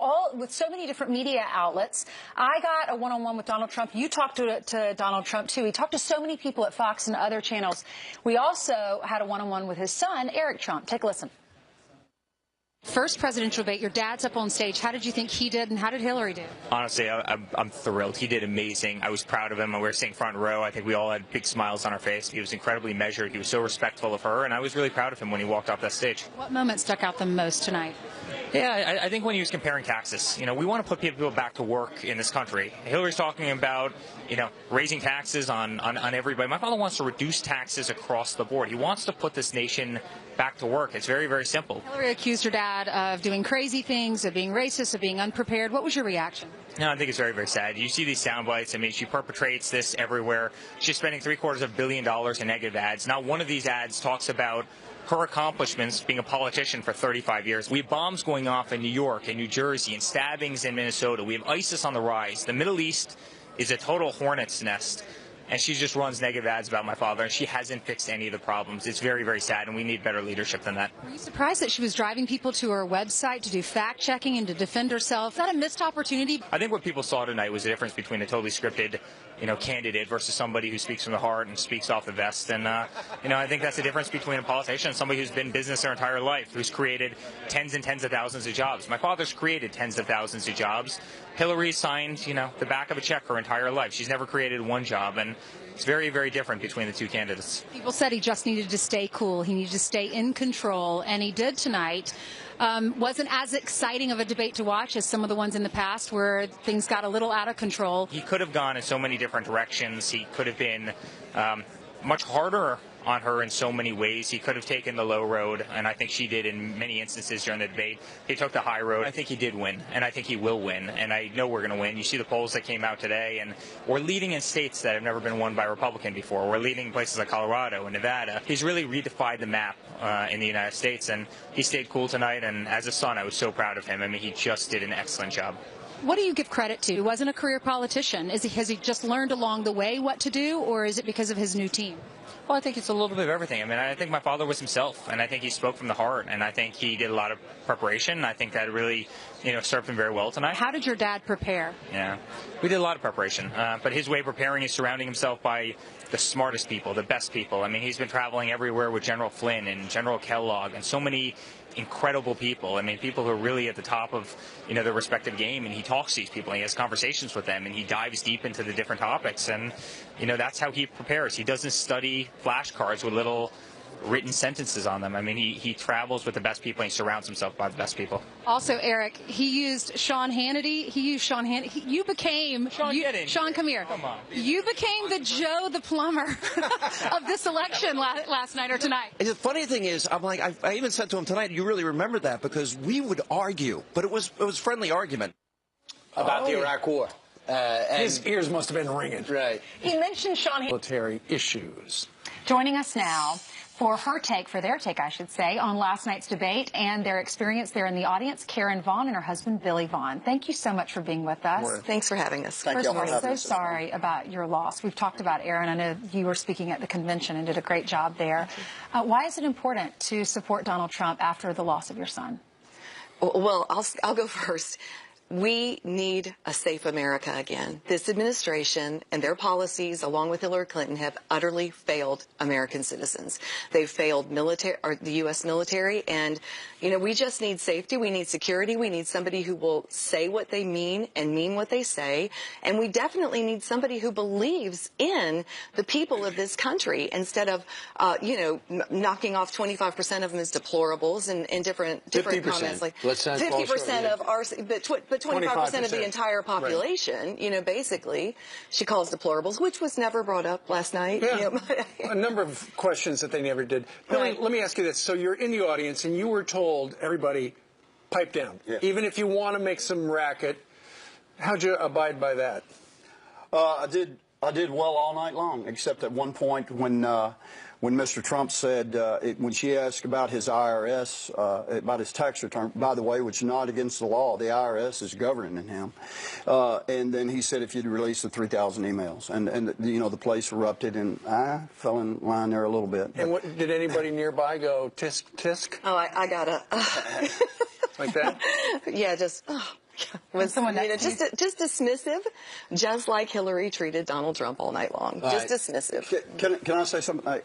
so many different media outlets. I got a one-on-one with Donald Trump. You talked to Donald Trump, too. He talked to so many people at Fox and other channels. We also had a one-on-one with his son, Eric Trump. Take a listen. First presidential debate, your dad's up on stage. How did you think he did, and how did Hillary do? Honestly, I'm thrilled. He did amazing. I was proud of him. We were sitting front row. I think we all had big smiles on our face. He was incredibly measured. He was so respectful of her, and I was really proud of him when he walked off that stage. What moment stuck out the most tonight? Yeah, I think when he was comparing taxes, we want to put people back to work in this country. Hillary's talking about, raising taxes on everybody. My father wants to reduce taxes across the board. He wants to put this nation back to work. It's very, very simple. Hillary accused her dad of doing crazy things, of being racist, of being unprepared. What was your reaction? No, I think it's very, very sad. You see these sound bites. I mean, she perpetrates this everywhere. She's spending $750 million in negative ads. Not one of these ads talks about her accomplishments being a politician for 35 years. We have bombs going off in New York and New Jersey and stabbings in Minnesota. We have ISIS on the rise. The Middle East is a total hornet's nest. And she just runs negative ads about my father, and she hasn't fixed any of the problems. It's very, very sad, and we need better leadership than that. Were you surprised that she was driving people to her website to do fact-checking and to defend herself? Is that a missed opportunity? I think what people saw tonight was the difference between a totally scripted, candidate versus somebody who speaks from the heart and speaks off the vest. And, I think that's the difference between a politician and somebody who's been in business their entire life, who's created tens and tens of thousands of jobs. My father's created tens of thousands of jobs. Hillary signed, the back of a check her entire life. She's never created one job, and it's very, very different between the two candidates. People said he just needed to stay cool. He needed to stay in control, and he did tonight. Wasn't as exciting of a debate to watch as some of the ones in the past where things got a little out of control. He could have gone in so many different directions. He could have been much harder on her in so many ways. He could have taken the low road, and I think she did in many instances during the debate. He took the high road. I think he did win, and I think he will win, and I know we're going to win. You see the polls that came out today, and we're leading in states that have never been won by a Republican before. We're leading in places like Colorado and Nevada. He's really redefined the map in the United States, and he stayed cool tonight, and as a son, I was so proud of him. I mean, he just did an excellent job. What do you give credit to? He wasn't a career politician. Has he just learned along the way what to do, or is it because of his new team? Well, I think it's a little bit of everything. I mean, I think my father was himself, and I think he spoke from the heart, and I think he did a lot of preparation. I think that really, served him very well tonight. How did your dad prepare? Yeah, we did a lot of preparation, but his way of preparing is surrounding himself by the smartest people, the best people. I mean, he's been traveling everywhere with General Flynn and General Kellogg and so many incredible people. I mean, people who are really at the top of, their respective game, and he talks to these people, and he has conversations with them, and he dives deep into the different topics, and, that's how he prepares. He doesn't study flashcards with little written sentences on them. I mean, he travels with the best people, and he surrounds himself by the best people. Also, Eric, he used Sean Hannity. You became... Sean, come here. Come on. You became the Joe the plumber of this election last night or tonight. The funny thing is, I'm like, I even said to him tonight, you really remember that, because we would argue, but it was friendly argument. About the Iraq War. And his ears must have been ringing. Right. He mentioned Sean Hannity. Military issues. Joining us now for their take, I should say, on last night's debate and their experience there in the audience, Karen Vaughn and her husband, Billy Vaughn. Thank you so much for being with us. Thanks for having us. First of all, I'm so sorry about your loss. We've talked about Aaron. I know you were speaking at the convention and did a great job there. Why is it important to support Donald Trump after the loss of your son? Well, I'll go first. We need a safe America again. This administration and their policies, along with Hillary Clinton, have utterly failed American citizens. They've failed the U.S. military, and, we just need safety. We need security. We need somebody who will say what they mean and mean what they say. And we definitely need somebody who believes in the people of this country instead of, knocking off 25% of them as deplorables and different comments. Like 50% of our, but but 25% of the entire population, right. you know, basically, she calls deplorables, which was never brought up last night. Yeah. You know, a number of questions that they never did. Billy, let me ask you this. So you're in the audience, and you were told, everybody, pipe down. Yeah. Even if you want to make some racket, how'd you abide by that? I did well all night long, except at one point when Mr. Trump said, when she asked about his IRS, about his tax return, by the way, which is not against the law, the IRS is governing him. And then he said if you'd release the 3,000 emails. And you know, the place erupted, and I fell in line there a little bit. And what, did anybody nearby go, tisk, tisk? Oh, I got a... like that? Yeah, just... Was someone just dismissive, just like Hillary treated Donald Trump all night long. Just dismissive. Can I say something?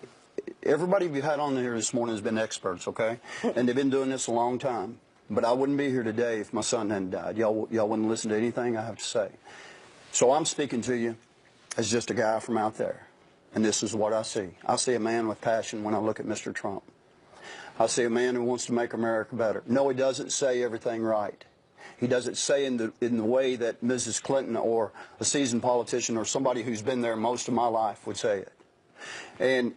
Everybody we've had on here this morning has been experts, okay? And they've been doing this a long time. But I wouldn't be here today if my son hadn't died. Y'all wouldn't listen to anything I have to say. So I'm speaking to you as just a guy from out there. And this is what I see. I see a man with passion when I look at Mr. Trump. I see a man who wants to make America better. No, he doesn't say everything right. He doesn't say in the way that Mrs. Clinton or a seasoned politician or somebody who's been there most of my life would say it.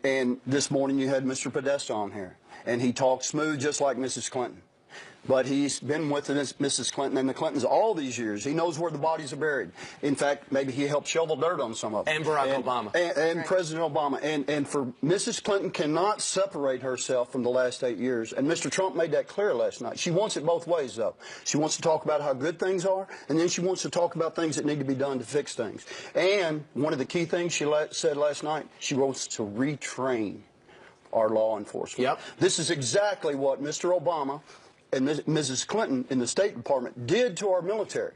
And this morning you had Mr. Podesta on here, and he talked smooth just like Mrs. Clinton. But he's been with Mrs. Clinton and the Clintons all these years. He knows where the bodies are buried. In fact, maybe he helped shovel dirt on some of them. And Barack Obama. And President Obama. And for Mrs. Clinton cannot separate herself from the last 8 years. And Mr. Trump made that clear last night. She wants it both ways, though. She wants to talk about how good things are, and then she wants to talk about things that need to be done to fix things. And one of the key things she said last night, she wants to retrain our law enforcement. Yep. This is exactly what Mr. Obama and Mrs. Clinton in the State Department did to our military,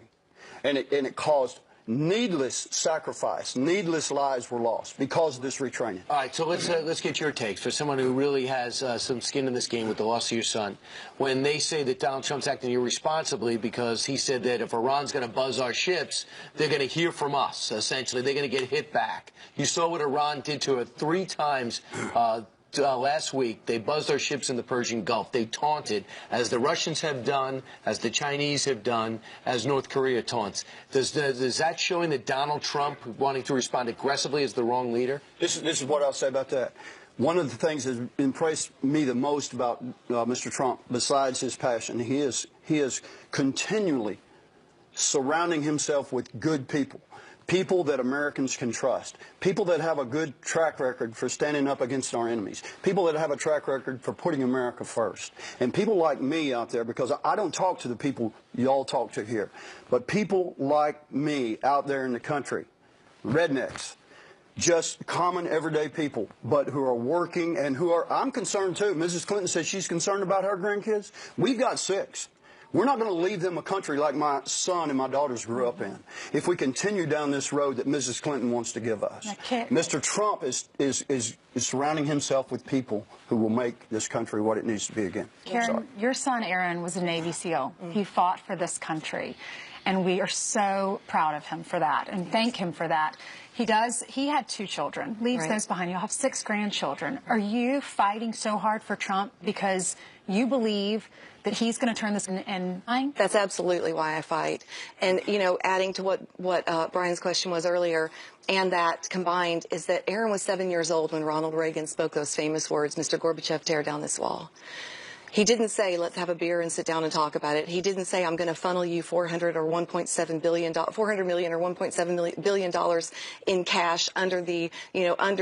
and it caused needless sacrifice, needless lives were lost because of this retraining. All right, so let's get your takes for someone who really has some skin in this game with the loss of your son. When they say that Donald Trump's acting irresponsibly because he said that if Iran's going to buzz our ships, they're going to hear from us. Essentially, they're going to get hit back. You saw what Iran did to her 3 times. Last week, they buzzed our ships in the Persian Gulf. They taunted, as the Russians have done, as the Chinese have done, as North Korea taunts. Does that showing that Donald Trump wanting to respond aggressively is the wrong leader? This is what I'll say about that. One of the things that has impressed me the most about Mr. Trump, besides his passion, he is continually surrounding himself with good people. People that Americans can trust. People that have a good track record for standing up against our enemies. People that have a track record for putting America first. And people like me out there, because I don't talk to the people y'all talk to here, but people like me out there in the country, rednecks, just common everyday people, but who are working and who are, I'm concerned too. Mrs. Clinton says she's concerned about her grandkids. We've got 6. We're not going to leave them a country like my son and my daughters grew up in if we continue down this road that Mrs. Clinton wants to give us. Mr. Trump is surrounding himself with people who will make this country what it needs to be again. Karen, your son Aaron was a Navy SEAL. He fought for this country, and we are so proud of him for that and thank him for that. He had 2 children, leaves those behind. You'll have 6 grandchildren. Are you fighting so hard for Trump because you believe that he's going to turn this in? That's absolutely why I fight. And, you know, adding to what Brian's question was earlier, and that combined, is that Aaron was 7 years old when Ronald Reagan spoke those famous words, Mr. Gorbachev, tear down this wall. He didn't say, let's have a beer and sit down and talk about it. He didn't say, I'm going to funnel you $400 million or $1.7 billion in cash under the, you know, on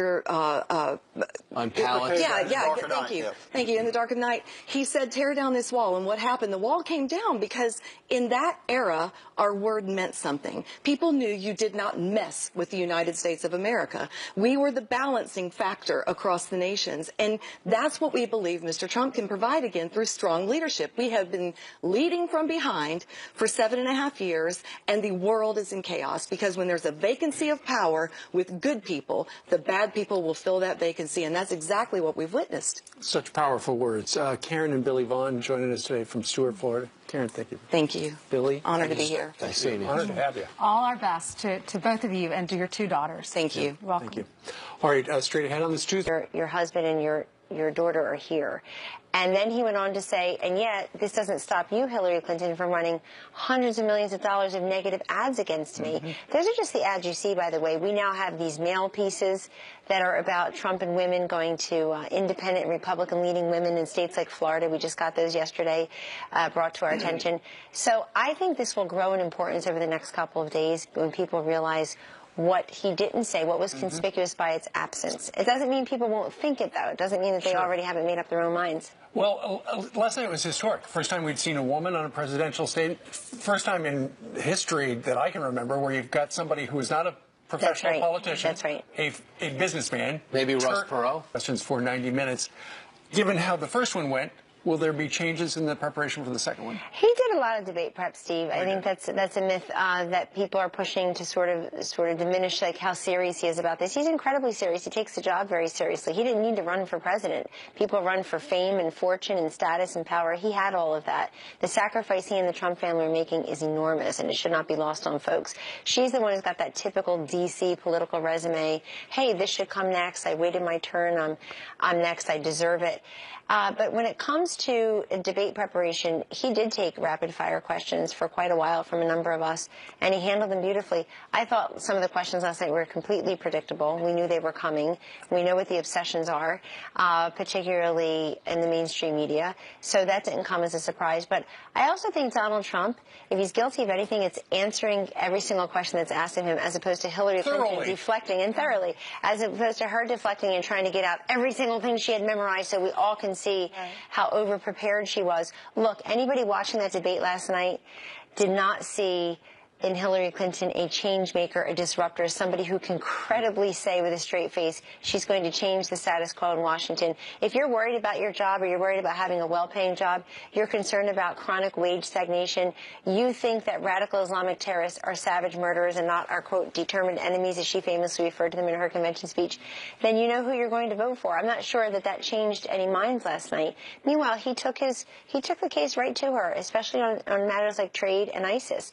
pallets. Yeah, thank you. Thank you. In the dark of night, he said, tear down this wall. And what happened? The wall came down because in that era, our word meant something. People knew you did not mess with the United States of America. We were the balancing factor across the nations. And that's what we believe Mr. Trump can provide again through strong leadership. We have been leading from behind for 7.5 years, and the world is in chaos because when there's a vacancy of power with good people, the bad people will fill that vacancy, and that's exactly what we've witnessed. Such powerful words. Karen and Billy Vaughn joining us today from Stuart, Florida. Karen, thank you. Thank you. Billy. Honored to be here. Nice seeing you. Honored to have you. All our best to both of you and to your 2 daughters. Thank you. You're welcome. Thank you. All right, straight ahead on this Tuesday. Your husband and your your daughter are here. And then he went on to say, and yet this doesn't stop you, Hillary Clinton, from running hundreds of millions of dollars of negative ads against me. Those are just the ads you see, by the way. We now have these mail pieces that are about Trump and women going to independent and Republican-leading women in states like Florida. We just got those yesterday, brought to our attention. So I think this will grow in importance over the next couple of days when people realize what he didn't say, what was conspicuous by its absence. It doesn't mean people won't think it, though. It doesn't mean that they already haven't made up their own minds. Well, last night was historic. First time we'd seen a woman on a presidential stage. First time in history that I can remember where you've got somebody who is not a professional politician. That's right. A businessman. Maybe Ross Perot. Questions for 90 minutes. Given how the first one went, will there be changes in the preparation for the second one? He did a lot of debate prep, Steve. I think that's a myth that people are pushing to sort of diminish like how serious he is about this. He's incredibly serious. He takes the job very seriously. He didn't need to run for president. People run for fame and fortune and status and power. He had all of that. The sacrifice he and the Trump family are making is enormous, and it should not be lost on folks. She's the one who's got that typical D.C. political resume. Hey, this should come next. I waited my turn. I'm next. I deserve it. But when it comes to debate preparation, he did take rapid-fire questions for quite a while from a number of us, and he handled them beautifully. I thought some of the questions last night were completely predictable. We knew they were coming. We know what the obsessions are, particularly in the mainstream media, so that didn't come as a surprise. But I also think Donald Trump, if he's guilty of anything, it's answering every single question that's asked of him, as opposed to Hillary Clinton deflecting, and thoroughly, as opposed to her deflecting and trying to get out every single thing she had memorized so we all can see how over-prepared she was. Look, anybody watching that debate last night did not see in Hillary Clinton a change maker, a disruptor, somebody who can credibly say with a straight face she's going to change the status quo in Washington. If you're worried about your job or you're worried about having a well-paying job, you're concerned about chronic wage stagnation, you think that radical Islamic terrorists are savage murderers and not our, quote, determined enemies, as she famously referred to them in her convention speech, then you know who you're going to vote for. I'm not sure that changed any minds last night. Meanwhile, he took the case right to her, especially on matters like trade and ISIS.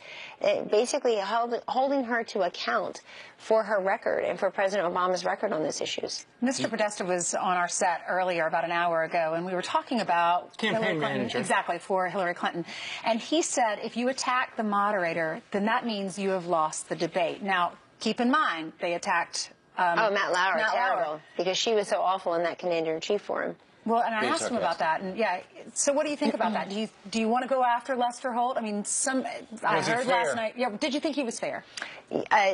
Basically holding her to account for her record and for President Obama's record on those issues. Mr. Podesta was on our set earlier, about an hour ago, and we were talking about campaign manager. Exactly, for Hillary Clinton. And he said if you attack the moderator, then that means you have lost the debate. Now, keep in mind, they attacked Matt Lauer, terrible, because she was so awful in that commander-in-chief for him. Well, and I asked him about that, and so what do you think about that? Do you want to go after Lester Holt? I mean, I heard last night. Yeah, did you think he was fair?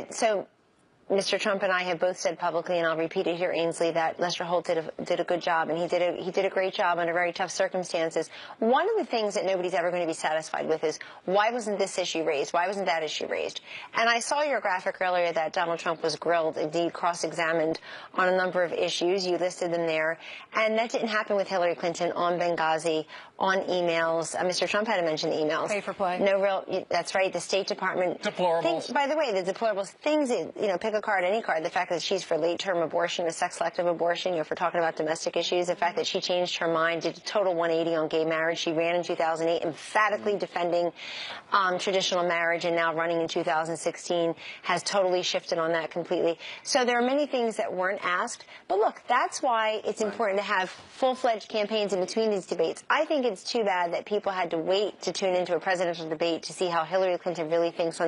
So Mr. Trump and I have both said publicly, and I'll repeat it here, Ainsley, that Lester Holt did a good job, and he did a great job under very tough circumstances. One of the things that nobody's ever going to be satisfied with is, why wasn't this issue raised? Why wasn't that issue raised? And I saw your graphic earlier that Donald Trump was grilled, indeed cross-examined on a number of issues. You listed them there. And that didn't happen with Hillary Clinton on Benghazi, on emails. Mr. Trump had to mention emails. Pay for play. No real, that's right, the State Department. Deplorables. By the way, the deplorables, things, pick a card, any card. The fact that she's for late-term abortion, a sex-selective abortion, if we're talking about domestic issues, the fact that she changed her mind, did a total 180 on gay marriage. She ran in 2008, emphatically defending traditional marriage, and now running in 2016 has totally shifted on that completely. So there are many things that weren't asked. But look, that's why it's important to have full-fledged campaigns in between these debates. I think it's too bad that people had to wait to tune into a presidential debate to see how Hillary Clinton really thinks on